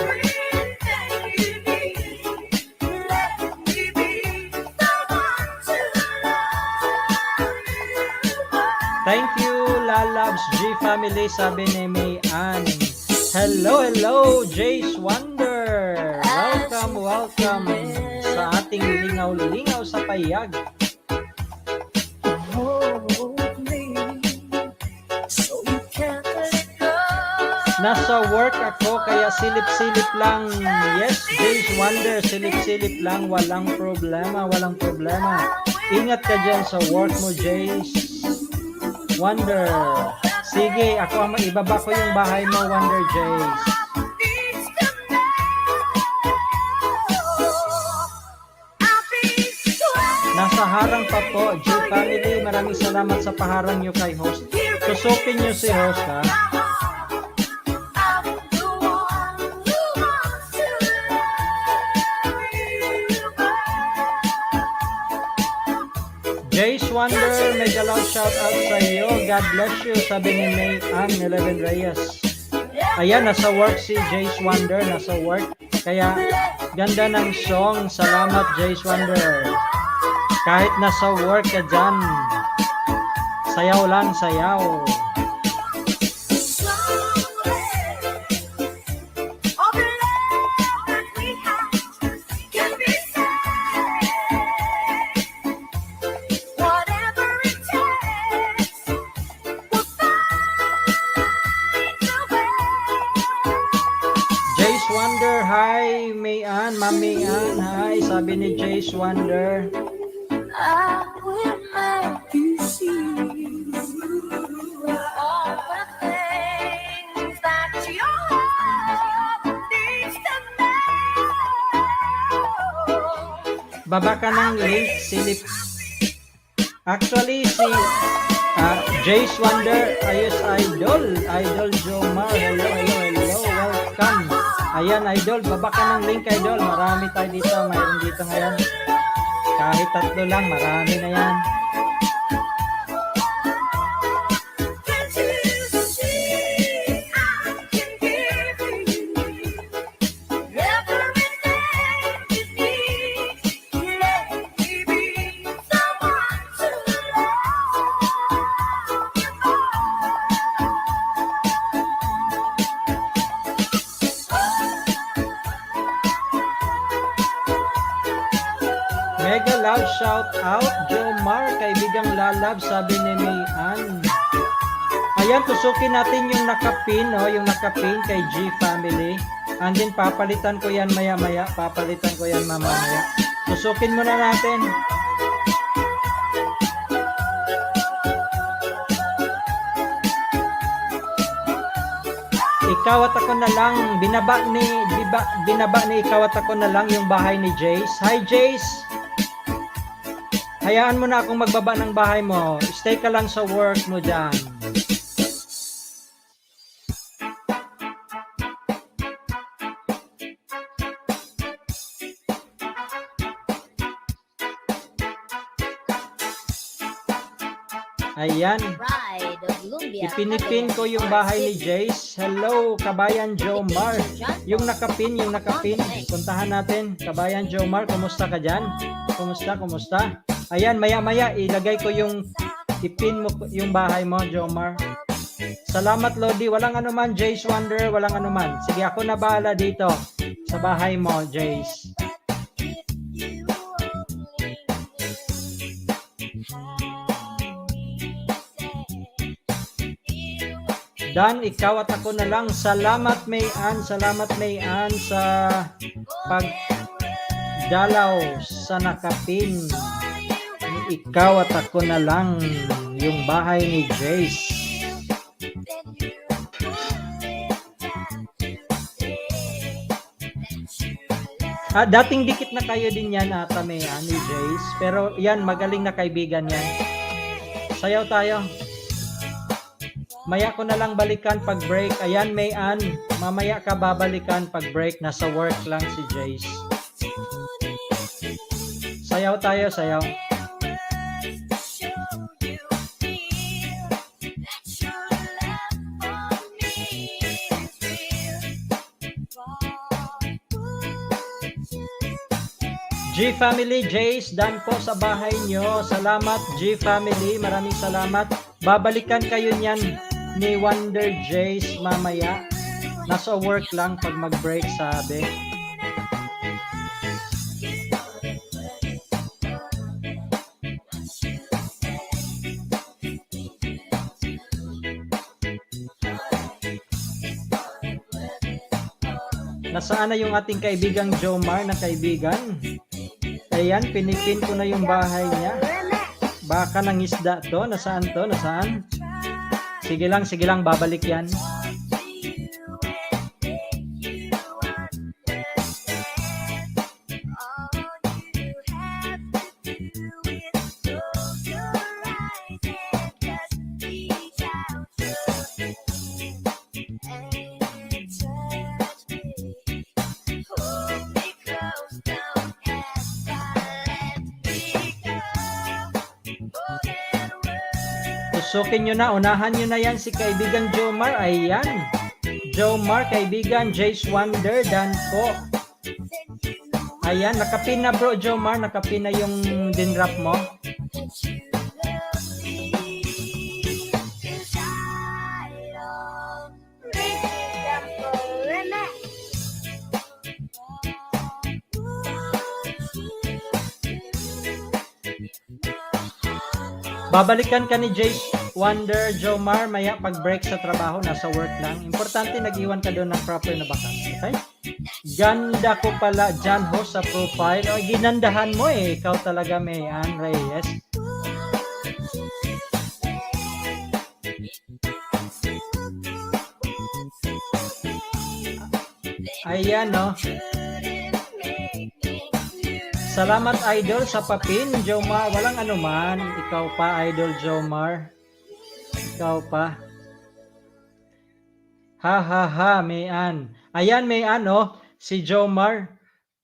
Thank you, Lalabs G Family, sabi ni Mayan. Hello, Jace Wonder. Welcome sa ating lingaw-lingaw sa Payag. Hold me so you can't let go. Nasa work ako kaya silip-silip lang. Yes, Jace Wonder, silip-silip lang. Walang problema. Ingat ka dyan sa work mo, Jace Wonder. Sige, ako ang ibaba ko yung bahay mo, Wonder Jace. Nasa harang pa po, G Family. Maraming salamat sa paharang nyo kay host. Tusukin nyo si host, ha? Jace Wonder, mega loud shout out sa iyo. God bless you, sabi ni Mayan 11 Reyes. Ayan, nasa work si Jace Wonder, nasa work. Kaya, ganda ng song. Salamat, Jace Wonder. Kahit nasa work ka dyan, sayaw lang, sayaw. Jace Wonder, hi, Mayan, Mami Ann, hi, sabi ni Jace Wonder. I will make you see all the things that your heart needs to know. Baba ka ng link, silip. Actually, si Jace Wonder, ayos Idol Jomar, hello, welcome. Ayan, Idol, baba ka ng link, Idol. Marami tayo dito, mayroon dito ngayon. Kahit 3 lang, marami na yan. Can't you see I can give you everything you need? Let me be someone to love you Mega love shout out, Jomar, kaibigang lalab, sabi ni Mayan. Ayan, tusukin natin yung nakapin, yung nakapin kay G Family. And then papalitan ko yan maya-maya, papalitan ko yan mamaya. Tusukin muna natin. Ikaw at ako na lang, binaba ni ikaw at ako na lang yung bahay ni Jace. Hi Jace! Hayaan mo na akong magbaba ng bahay mo. Stay ka lang sa work mo dyan. Ayan. Pride of Lumbia. Ipinipin ko yung bahay ni Jace. Hello, Kabayan Jomar. Yung nakapin. Puntahan natin. Kabayan Jomar, kumusta ka dyan? Kumusta? Ayan, maya-maya, ilagay ko yung ipin mo yung bahay mo, Jomar. Salamat, Lodi. Walang anuman, Jace Wonder. Walang anuman. Sige, ako na bahala dito sa bahay mo, Jace. Dan, ikaw at ako na lang. Salamat, Mayan. Salamat, Mayan, sa pagdalaw sa nakapin. Ikaw at ako na lang yung bahay ni Jace. Dating dikit na kayo din yan ata, Mayan, ni Jace. Pero yan, magaling na kaibigan yan. Sayaw tayo. Maya ko na lang balikan pag break. Ayan, Mayan, mamaya ka babalikan pag break. Nasa work lang si Jace. Sayaw tayo, sayaw. G Family, Jace, dan po sa bahay nyo. Salamat, G Family. Maraming salamat. Babalikan kayo niyan ni Wonder Jace mamaya. Nasa work lang pag mag-break, sabi. Nasaan na yung ating kaibigang Jomar na kaibigan? Ayan, pinipin ko na yung bahay niya. Baka ng isda to. Nasaan to? Nasaan? Sige lang, babalik yan. Tusukin nyo na, unahan nyo na yan si kaibigan Jomar. Ayan. Jomar, kaibigan Jace Wonder, dan po. Ayan, nakapin na bro, Jomar. Nakapin na yung dinrap mo. Babalikan ka ni Jace Wonder, Jomar, maya pag-break sa trabaho, nasa work lang. Importante, nag-iwan ka doon ng proper na bakas. Okay? Ganda ko pala dyan, host, sa profile. O, ginandahan mo eh. Ikaw talaga, Mayan Reyes. Ayan, no? Salamat, Idol, sa papin, Jomar. Walang anuman. Ikaw pa, Idol Jomar. Ikaw pa. Ha, ha, ha, Mayan. Ayan, Mayan, oh. Si Jomar.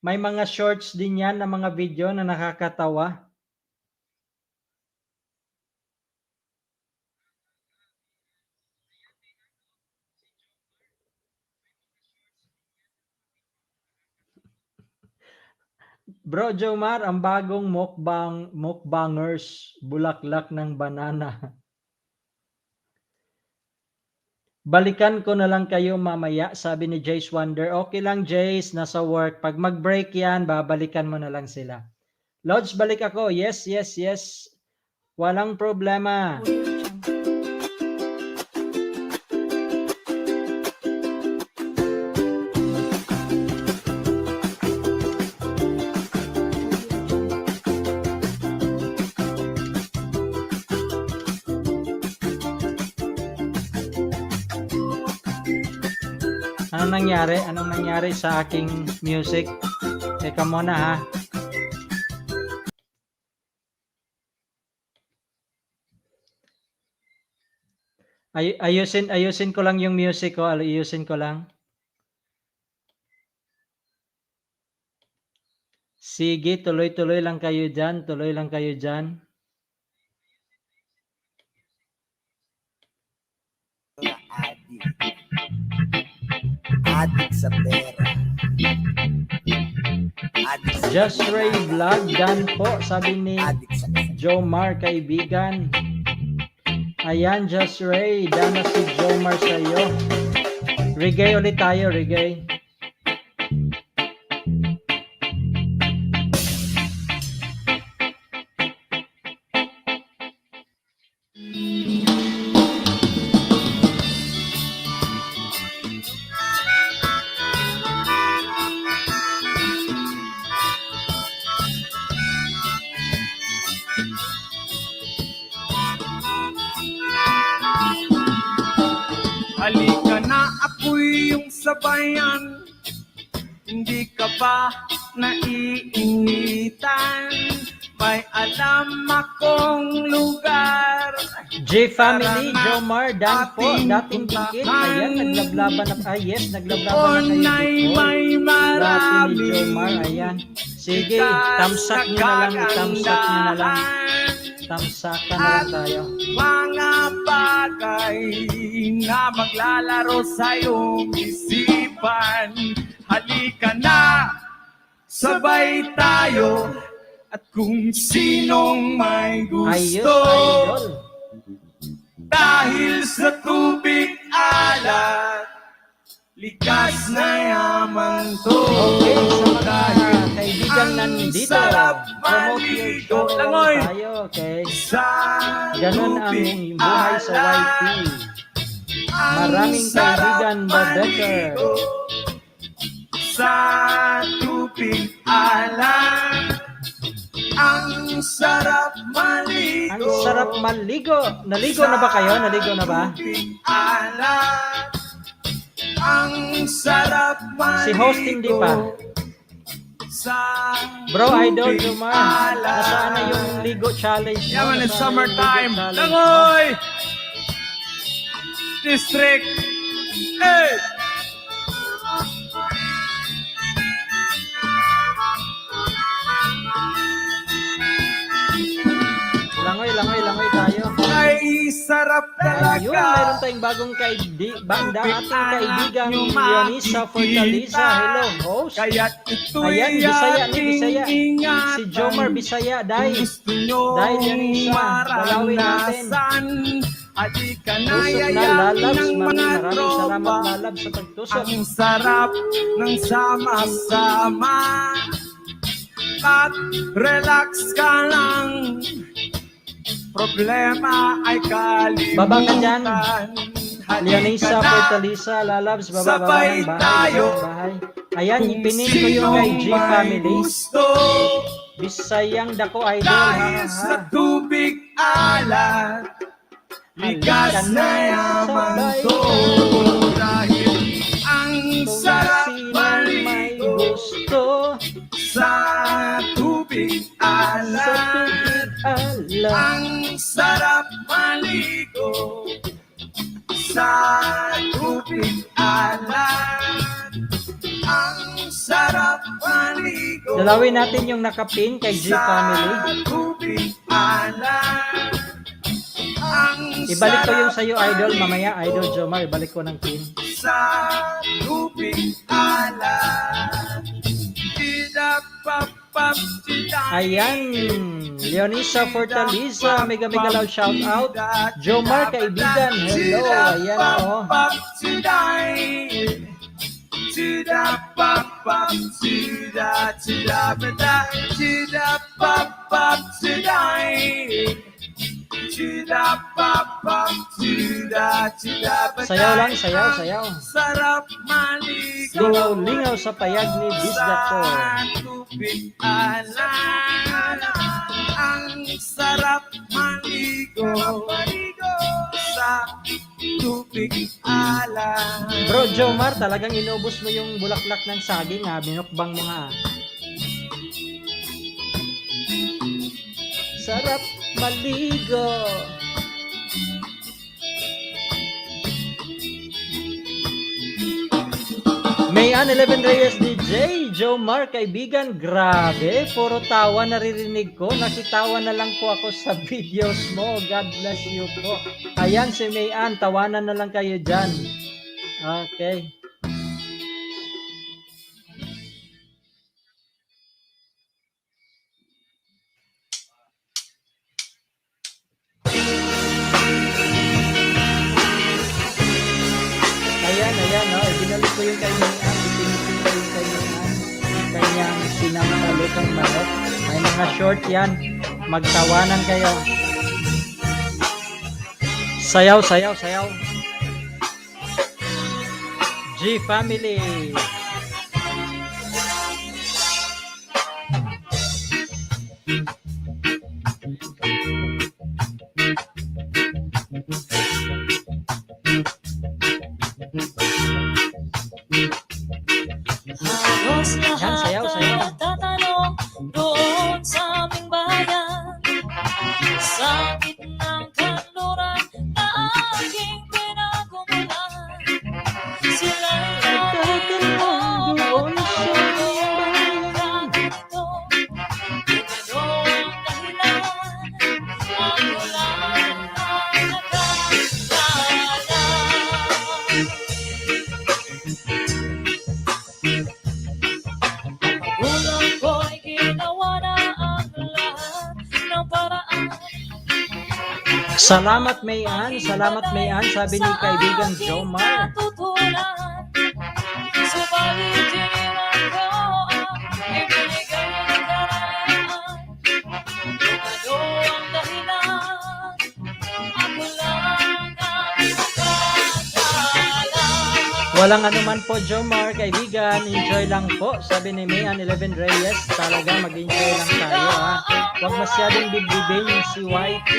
May mga shorts din yan na mga video na nakakatawa. Bro Jomar, ang bagong mukbangers, bulaklak ng banana. Balikan ko na lang kayo mamaya, sabi ni Jace Wonder. Okay lang, Jace, nasa work. Pag mag-break yan, babalikan mo na lang sila. Lodge, balik ako. Yes, yes, yes. Walang problema. Anong nangyari? Anong nangyari sa aking music? Teka muna ha. Ayusin ko lang yung music ko. Ayusin ko lang. Sige, tuloy-tuloy lang kayo dyan. Tuloy lang kayo dyan. Adik sa pera. Just Ray Vlog, dan po, sabi ni Adik sa Jomar, kaibigan. Ayan, Just Ray, dan na si Jomar sa'yo. Reggae ulit tayo, reggae. Halika na, ako'y yung sabayan. Hindi ka ba naiinitan? May alam akong lugar. J-Family, Jomar, dan po, dating dikit. Ayan, naglablaban na. Yes, naglablaban na kayo before. May Dati ni marami. Jomar, ayan. Sige, tamsak nyo na lang, itamsak nyo na lang. Tamsakan na lang tayo. Mga bagay na maglalaro sa iyong isipan. Halika na, sabay tayo. At kung sinong may Ayos, gusto, idol. dahil sa tubig alat, likas na yaman to. Okay, sa mga kaibigan nandito, sarap promote your show Langoy. tayo, okay? Sa Ganun ang tubig buhay sa YT. Maraming kaibigan, the better. Sa tubig alat, ang sarap maligo. Ang sarap maligo. Naligo na ba kayo? Naligo na ba? Tubig alat, ang sarap maligo. Si host hindi pa. Sa Bro, Idol, tubig Jomar, alat. nasaan na yung Ligo Challenge? mo? Yeah man, it's Nasaan na yung summertime. Ligo Challenge mo? Langoy! District. Hey! Langoy tayo. Ay ay sarap Ayun, talaga. mayroon tayong bagong banda, ating kaibigang Leonisa Fortaleza. Hello, host. Kaya't ito'y Ayan, Bisaya ni ating Bisaya. ingatan. Si Jomar Bisaya, Kung gusto nyo Dahil Leonisa, dalawin natin. maranasan, halika na Tusok na yayang lalabs, ng mga maraming salamat tropa. lalabs sa pagtusok. Ang sarap ng sama-sama at relax ka lang. Problema ay kalimutan. Baba ka dyan. Halika Leonisa na. Fortaleza, lalabs, baba Sabay ng bahay, tayo. baba ng bahay. Ayan, Kung ipinin ko yung kay G sinong may family. gusto, Bisayang dako idol, dahil ha, sa ha. tubig alat, ligas Halika na na, yaman sabay ko. tayo. Dahil ang Kung sarap sino may maligo gusto sa tubig sa alat. tubig alam. Ang sarap maligo sa tubig alat. Ang sarap maligo Dalawin natin yung nakapin kay G family. sa tubig alat. Ang Ibalik ko yung sarap sa'yo idol, maligo mamaya idol Jomar, ibalik ko ng pin. sa tubig alat. Didapapap, Ayan, Leonisa Fortaleza, mega loud shout out. Jomar kaibigan, hello, ayan o. Sayaw lang, sayaw, sayaw. Sarap maligo. Lingaw-lingaw sa payag ni Bisdato. Tubig alam. Ang sarap maligo sa tubig alam. Bro Jomar, talagang inubos mo yung bulaklak ng saging ha, binukbang mo nga. Sarap maligo. Mayan 11 Reyes DJ, Jomar kaibigan, grabe, puro tawa naririnig ko, nakitawa na lang po ako sa videos mo, God bless you po. Ayan si Mayan, tawanan na lang kayo dyan. Okay. Ayan, no, ibinalik ko yung kay Mayan, ipinitin ko yung kay Mayan, kanyang sinamakalutang manok. May mga short yan, magtawanan kayo. Sayaw, sayaw, sayaw. G family. Halos Yan, sayaw, lahat sayaw. ay tatanong doon sa aming bayan. Sa gitnang kanluran na aking pinagumulan, sila'y Nagtatanong doon sa bayan. Ito, ito ang dahilan. Ako lang ay nakakala. Magulang ko'y ginawa na ang lahat ng paraan. Salamat Mayan, sabi ni kaibigan Jomar. Subalit iniwan ko ang ibinigay ng karayaan. Ano ang dahilan? Ako lang ang nakakala. Walang anuman po Jomar, kaibigan, enjoy lang po, sabi ni Mayan 11 Reyes, talaga mag-enjoy lang tayo ha. Huwag masyadong bibibin si YT.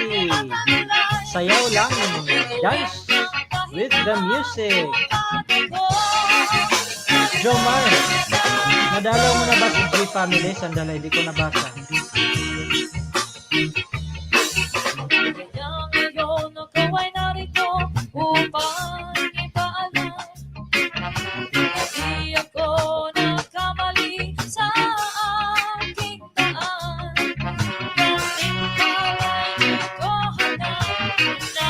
Sayaw lang, dance with the music. Jomar, nadalaw mo na ba si G family? Sandali, di ko nabasa. Kaya ngayon ako ay narito upang ipaalam. Hindi ako nagkamali sa aking daan. Kahit para'y di ko hanap na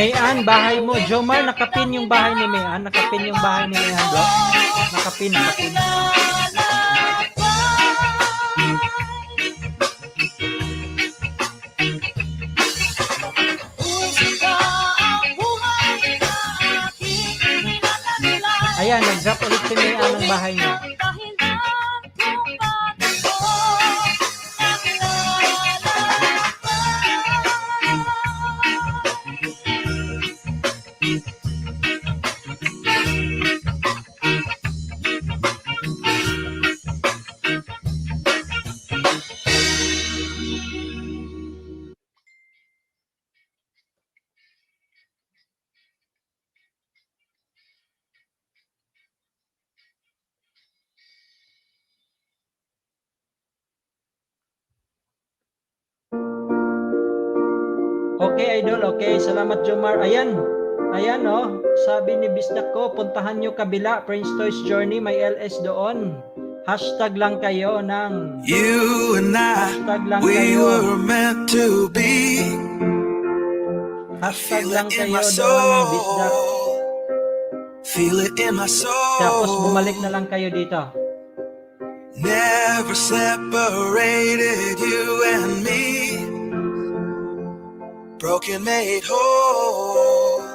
Mayan, bahay mo. Jomar, nakapin yung bahay ni Mayan. Nakapin yung bahay ni Mayan, bro. Nakapin. Ayan, nag-drop ulit si Mayan ng bahay niya. Okay, idol. Okay, salamat, Jomar. Ayan, oh. Sabi ni Bisdak ko, puntahan nyo kabila, Prince Toys Journey, may LS doon. Hashtag lang kayo ng... You and I, we were meant to be. Hashtag lang kayo doon, Bisdak. Feel it in my soul. Tapos bumalik na lang kayo dito. Never separated you and me. Broken made whole.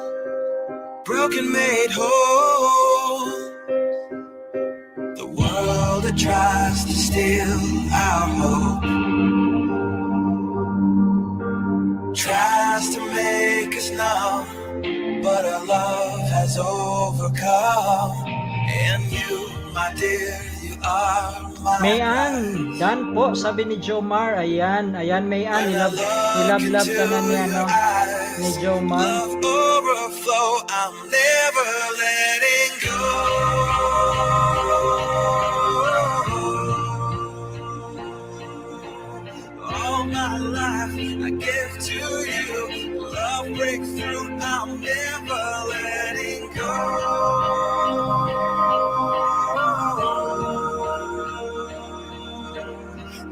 Broken made whole. The world that tries to steal our hope tries to make us numb, but our love has overcome. And you, my dear, you are my Mayan, dan po, sabi ni Jomar. Ayan, Mayan, nilab-lab ka na niya, no? Ni Jomar. love overflow. I'm never letting go. All my life I give to you. Love breakthrough. I'm never letting go.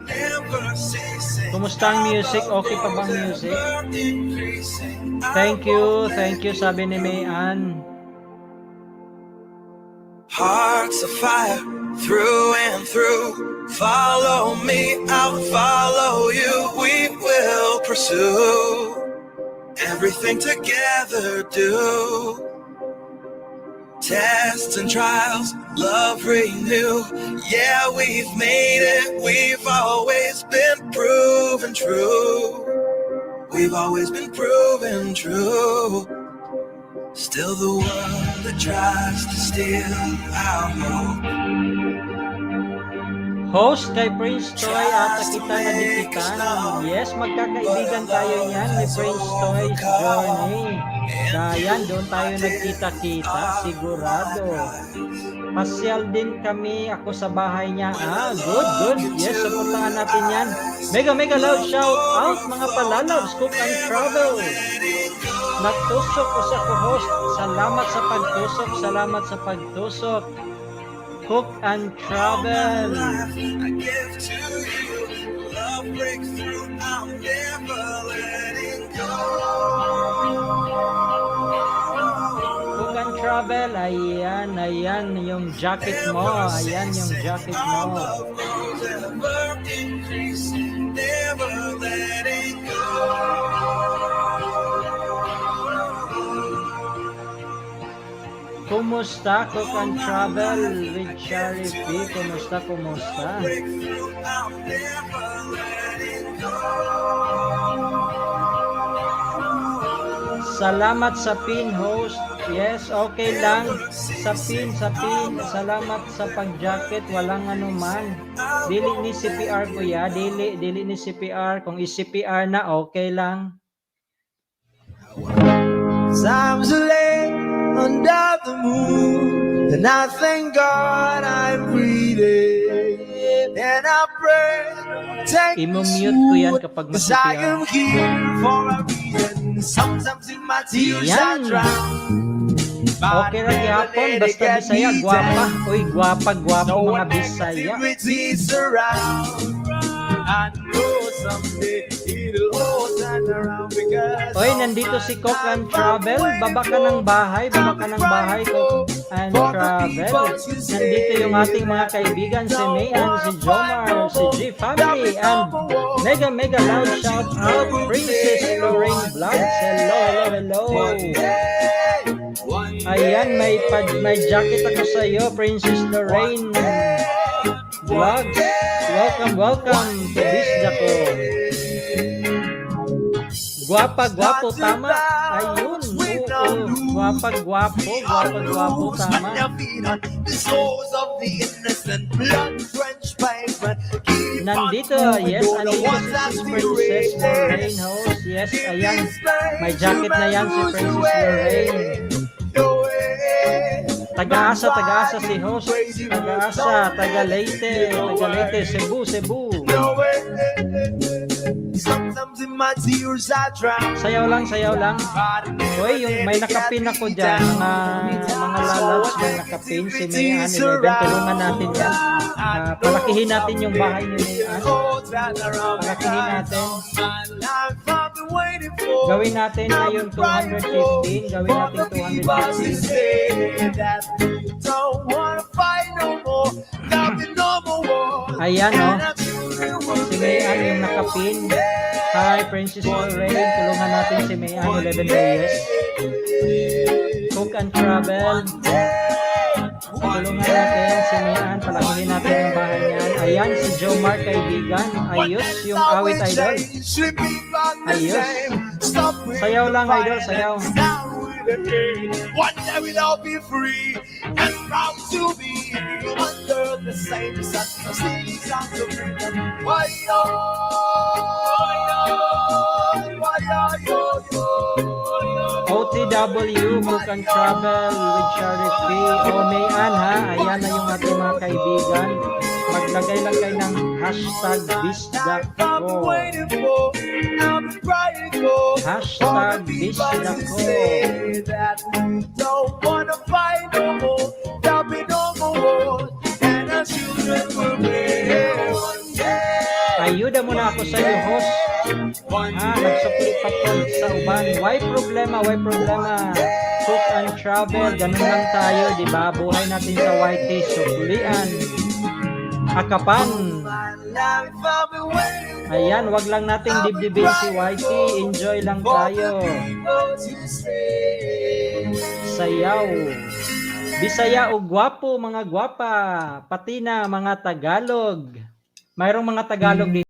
Never ceasing. Kumusta ang music? Okay pa bang music? Thank you, sabi ni Mayan. Hearts of fire through and through. Follow me, I'll follow you. We will pursue everything together. Do tests and trials, love renew. Yeah, we've made it. We've always been proven true. We've always been proven true. Still the world that tries to steal our hope. Host kay Prince Toy at kita na dikitan. Yes, magkakaibigan tayo yan ni Prince Toy's Journey. Dayan, doon tayo nagkita-kita, sigurado. Pasyal din kami, ako sa bahay niya. Good. Yes, supportahan natin yan. Mega loud shout out mga palalabs, Cook and Travel. Nagtusok ko sa co-host. Salamat sa pagtusok. Cook and Travel. I give to you. Love breakthrough. I'm never letting go. Cook and Travel. Ayan yung jacket mo. Ayan yung jacket mo. Love grows ever increasing. Never letting go. Kumusta, Cook and Travel with Sherry P? Kumusta? Breakthrough. I'm never letting go. Salamat sa pin, host. Yes, okay lang. Sa pin. Salamat sa pag-jacket. Walang anuman. Dili ni CPR kuya. Dili ni CPR. Kung i-CPR na, okay lang. Times are late under the moon, and I thank God I'm breathing, and I pray take me I-mute ko yan kapag cause I mag-CPR. am here for a reason. Sometimes in my tears I Yan. drown. Okay ra gihapon. Basta Bisaya. Gwapa. Uy, gwapa mga Bisaya. Negativity surround. I know someday it'll all turn around because Oy, nandito si Cook and Travel. Baba ka ng bahay, Cook and Travel. Nandito yung ating mga kaibigan, si Mayan, si Jomar, si G Family, and mega loud shout out, Princess Lorraine Vlogs. Hello. Ayan, may jacket ako sa iyo, Princess Lorraine Vlogs. Welcome to Bisda ko. Guwapa-gwapo, tama. Ayun, oo. Guwapa-gwapo, tama. Nandito, yes, si Princess Lorraine host. Yes, ayan. May jacket na yan si Princess Lorraine. Taga-asa si host. Taga-asa, taga-Leyte, Cebu. Sayaw lang. Hoy, yung may nakapin ako dyan, mga lalabs may nakapin, si Mayan 11, tulungan natin yan. Palakihin natin yung bahay ni Mayan. Palakihin natin. Gawin natin ngayon 215, gawin natin 215. Ayan, oh. Si Mayan yung nakapin. Hi, Princess Lorraine. Tulungan natin si Mayan, 11 Reyes. Cook and Travel. Tulungan natin si Mayan. Palakihin natin yung bahay niyan. Ayan, si Jomar, kaibigan. Ayos yung awit, idol. Ayos. Sayaw lang, idol. Sayaw. One day we'll all be free and proud to be under the same sun. Singing songs of freedom. Why yo? OTW, Cook and Travel with Sheriff P. O Mayan, ha? Ayan na yung ating mga kaibigan. Maglagay lang kayo ng hashtag bisdako. Hashtag bisdako. Ayuda muna ako sa iyo, host. Nagsukli pa po sa uban. Why problema? Cook and Travel, ganun lang tayo, di ba? Buhay natin sa YT, suklian. Akapan. Ayan, wag lang nating dibdibin si YT. Enjoy lang tayo. Sayaw. Bisaya o gwapo, mga gwapa. Pati na mga Tagalog. Mayroong mga Tagalog dito.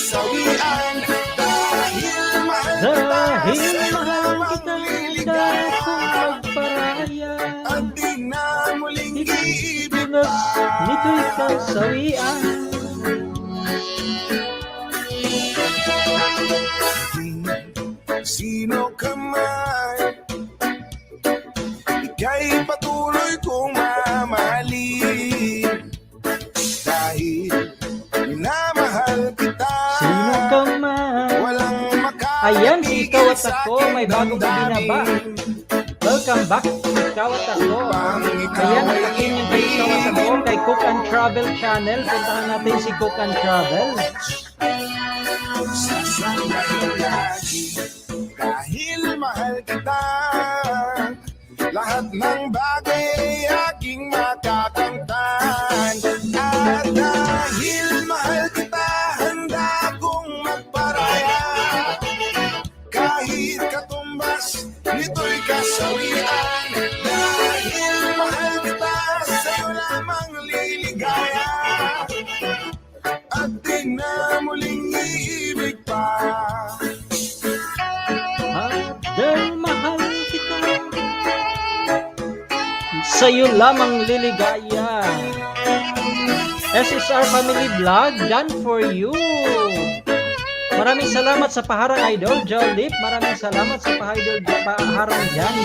kasawian. Dahil mahal kita, Dahil sa'yo mahal lamang kita, liligaya. dahil magparaya. At di na muling iibig Tunas pa. nito'y kasawian. Sino ka man, ika'y patuloy kong mamahalin. Dahil minamahal kita, Sino ka man? walang Ayan, si Ikaw at makakapigil Ako, may sa'king bagong binaba. damdamin. Welcome back, Ikaw at Ako. Ayan, nakakin yung kay Ikaw at Ako, kay Cook and Travel Channel. Puntahan natin si Cook and Travel. Sasamahin lagi dahil mahal kita. Lahat ng bagay ay aking makakamtan. At dahil mahal kita, handa kong magparaya. Kahit katumbas, nito'y kasawian. Dahil mahal kita, sa'yo lamang liligaya. At di na muling iibig pa. Dahil mahal kita, sa'yo lamang liligaya. SSR Family Vlog, done for you. Maraming salamat sa paharang Idol Jolip. Maraming salamat sa paharang dyan.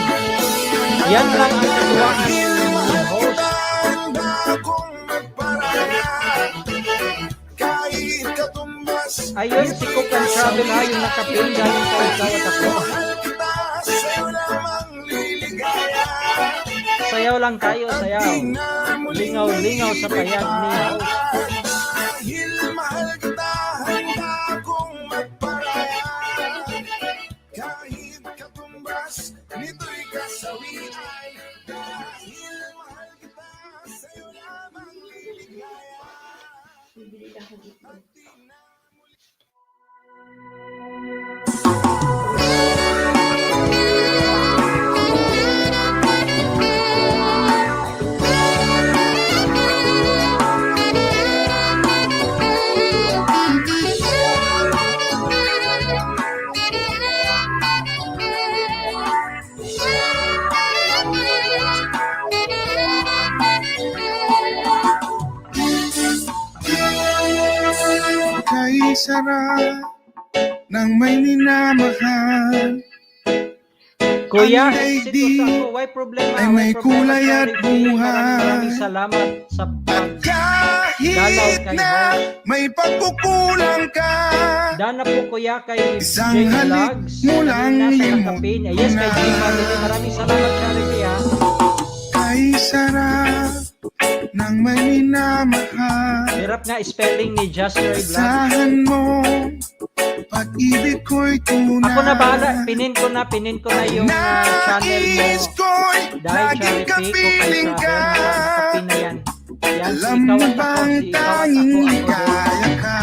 Yan lang ang katuwaan ng host. Handa kong magparaya. Kahit katumbas, Ayun, si Cook and Travel ha, yung nakapin galing kay Ikaw at Ako. mahal kita, sa'yo lamang liligaya. Sayaw lang tayo, sayaw. Lingaw-lingaw sa payag ni host. Dahil mahal kita, handa kong magparaya. Kahit katumbas, nito'y kasawian. Dahil mahal kita, sa'yo lamang liligaya. Kay sarap ng may minamahal. Kuya, Ang daigdig sitwasyon ko, why problema? ay may kulay at buhay. Maraming salamat sa Kahit Dalaw kay na host. may pagkukulang ka, Dana po kuya kay Isang J halik Vlogs. mo lang Nasa limot nakapin. Yes, kay J Family. Maraming salamat Charity ha. kay sarap ng may minamahal. Hirap nga spelling ni Just Ray Vlogs. Asahan mo, pag-ibig ko'y tunay. Ako na bahala. Pinin ko na yung channel mo. Nais ko'y Dahil laging Charity ko kay kapiling ka. Nakapin na yan. Yan, si Alam Ikaw mo at Ako. bang Si Ikaw at tanging Ako. ligaya ka?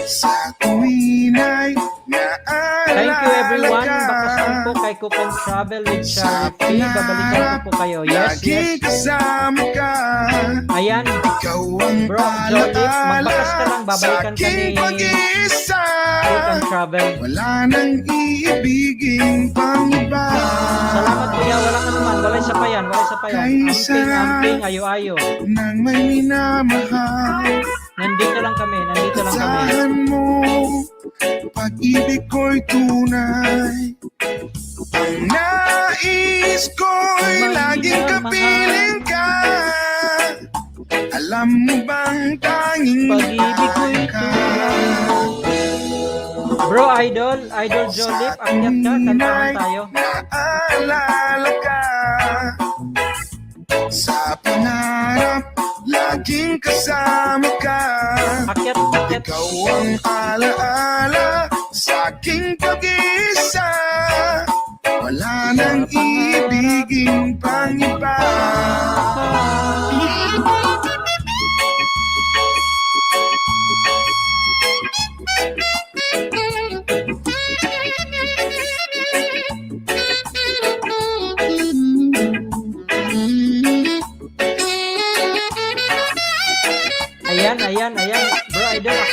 Sa tuwin ay Thank you everyone. naalala ka. Bakasan po kay Cook and Travel with Sa Charity. Babalikan ko po kayo. Yes, laging yes. kasama ka. Ayan. Ikaw ang Bro, Jolip, magbakas ka lang. sa Babalikan ka aking ni pag-iisa. Cook and Travel. Wala nang iibigin pang iba. Salamat kuya. Walang anuman. Walay sapayan. Amping, ayo-ayo. Nang may minamahal, Nandito lang kami. asahan mo, pag-ibig ko'y tunay. Ang nais ko'y May laging kapiling ka. Alam mo bang tanging Pag-ibig ko'y ligaya ka? Bro, Idol Jolip, akyat ka. Kantahan tayo. Naalala ka. Sa pangarap, laging kasama ka. Akyat. Ikaw ang alaala sa aking pag-isa. Wala nang ibigin pang iba. Ayan.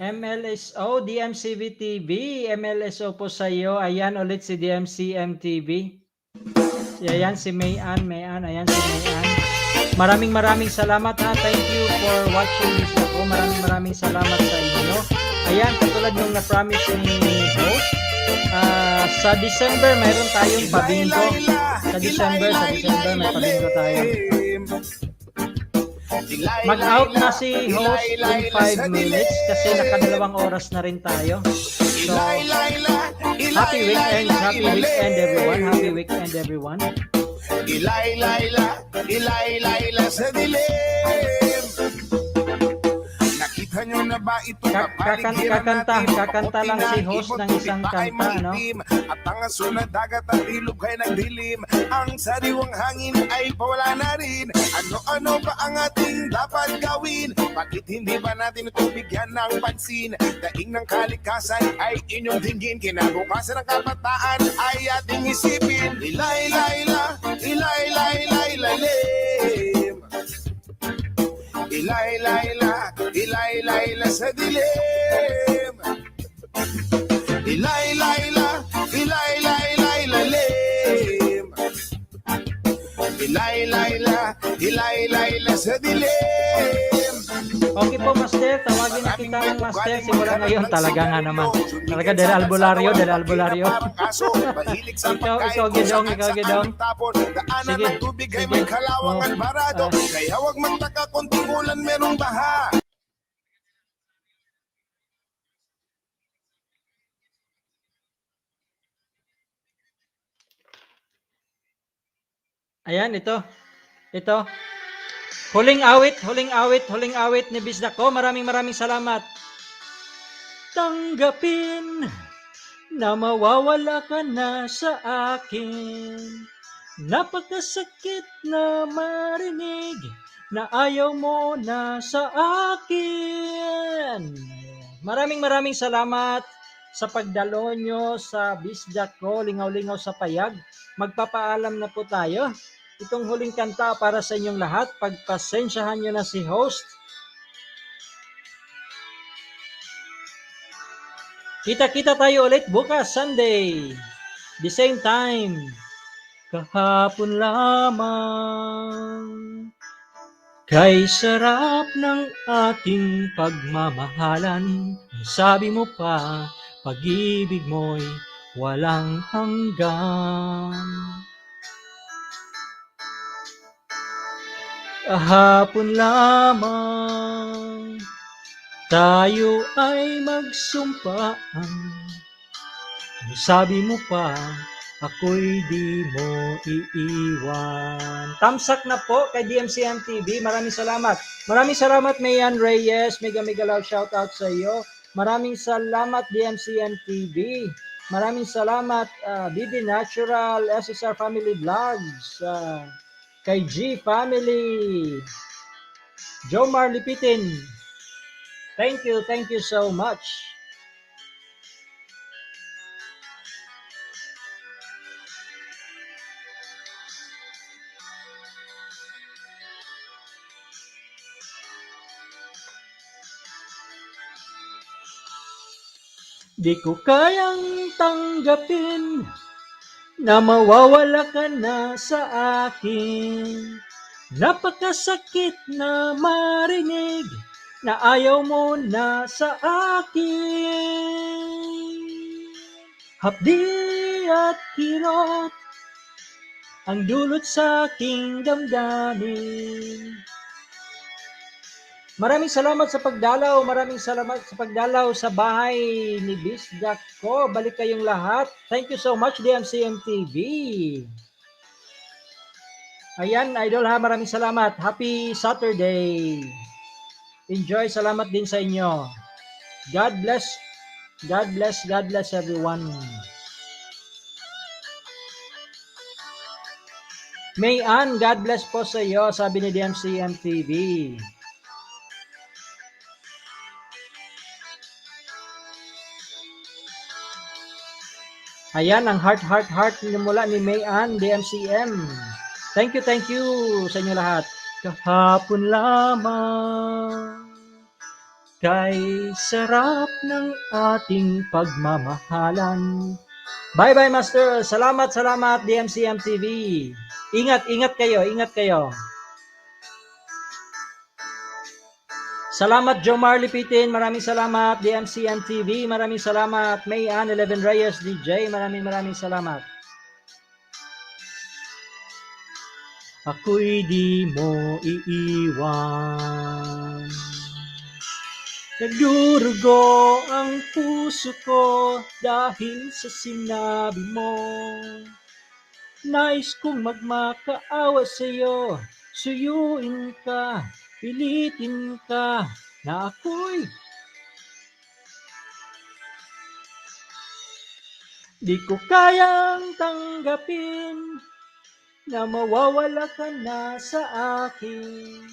MLSO, DMCV TV, MLSO po sa iyo. Ayan ulit si DMCM TV. Ayan si Mayan, ayan si Mayan. Maraming salamat ha. Thank you for watching this ako. Maraming salamat sa inyo. Ayan, katulad nung na-promise ni host, sa December mayroon tayong pabingo. Sa December may pabingo tayo. Mag-out na si host in 5 minutes kasi nakadalawang oras na rin tayo. So, happy weekend everyone. Happy weekend everyone. Ilay sa dilim. Nakita nyo na ba ito? Kakanta lang si host ng isang kanta, no? At ang aso na dagat at ilog ay nagdilim. Ang sariwang hangin ay pawala na rin. Ano ba ang ating dapat gawin? Bakit hindi ba natin ito bigyan ng pansin? Daing ng kalikasan ay inyong dinggin. Kinabukasan ng kabataan ay ating isipin. Ilay sa dilim. Ilay sa dilim. Okay po, Master. Tawagin na kita ng Master. Simula ngayon talaga nga naman. Talaga del albularyo. ikaw gidong. Sige. Kalawangan barado. Kaya wag magtaka konting ulan merong baha. Ayan, ito. Huling awit ni Bisdako. Maraming salamat. Tanggapin na mawawala ka na sa akin. Napakasakit na marinig na ayaw mo na sa akin. Maraming salamat sa pagdalo nyo sa Bisdako, Lingaw-lingaw sa Payag. Magpapaalam na po tayo. Itong huling kanta para sa inyong lahat. Pagpasensyahan nyo na si host. Kita-kita tayo ulit bukas, Sunday. The same time. Kahapon lamang. Kay sarap ng ating pagmamahalan. Sabi mo pa, pag-ibig mo'y walang hanggan. Kahapon lamang tayo ay magsumpaan. Sabi mo pa, ako'y di mo iiwan. Tamsak na po kay DMCM TV. Maraming salamat. Maraming salamat, Mayan Reyes. Mega love shoutout sa iyo. Maraming salamat, DMCM TV. Maraming salamat, BB Natural, SSR Family Vlogs, kay G Family, Jomar Lipitin. Thank you so much. Di ko kayang tanggapin na mawawala ka na sa akin. Napakasakit na marinig na ayaw mo na sa akin. Hapdi at kirot ang dulot sa aking damdamin. Maraming salamat sa pagdalaw. Maraming salamat sa pagdalaw sa bahay ni Bisdak ko. Balik kayong lahat. Thank you so much, DMCM TV. Ayan, Idol ha. Maraming salamat. Happy Saturday. Enjoy. Salamat din sa inyo. God bless. God bless everyone. Mayan, God bless po sa iyo, sabi ni DMCM TV. Ayan, ang heart mula ni Mayan, DMCM. Thank you sa inyo lahat. Kahapon lamang Kay sarap ng ating pagmamahalan. Bye-bye, Master. Salamat, salamat, DMCM TV. Ingat, ingat kayo, ingat kayo. Salamat, Jomar Lipitin. Maraming salamat, DMCM TV. Maraming salamat, Mayan 11 Reyes DJ. Maraming salamat. Ako'y di mo iiwan. Nagdurugo ang puso ko dahil sa sinabi mo. Nais kong magmakaawa sa'yo, suyuin ka, pilitin ka, na ako'y di ko kayang tanggapin na mawawala ka na sa akin.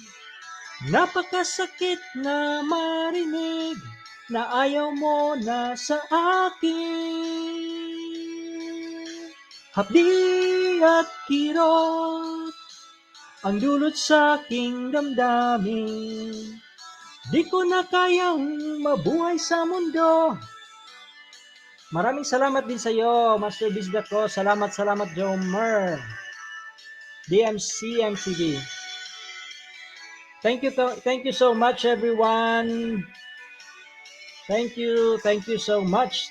Napakasakit na marinig na ayaw mo na sa akin. Hapdi at kirot ang dulot sa aking damdamin. Di ko na kayang mabuhay sa mundo. Maraming salamat din sa iyo, Master Bisda ko. Salamat, Jomer. DMCM TV. Thank you so much, everyone. Thank you so much.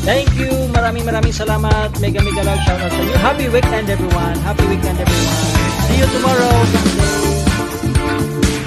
Thank you. Maraming salamat. Mega love shoutout sa inyo. Happy weekend, everyone. See you tomorrow. Sunday.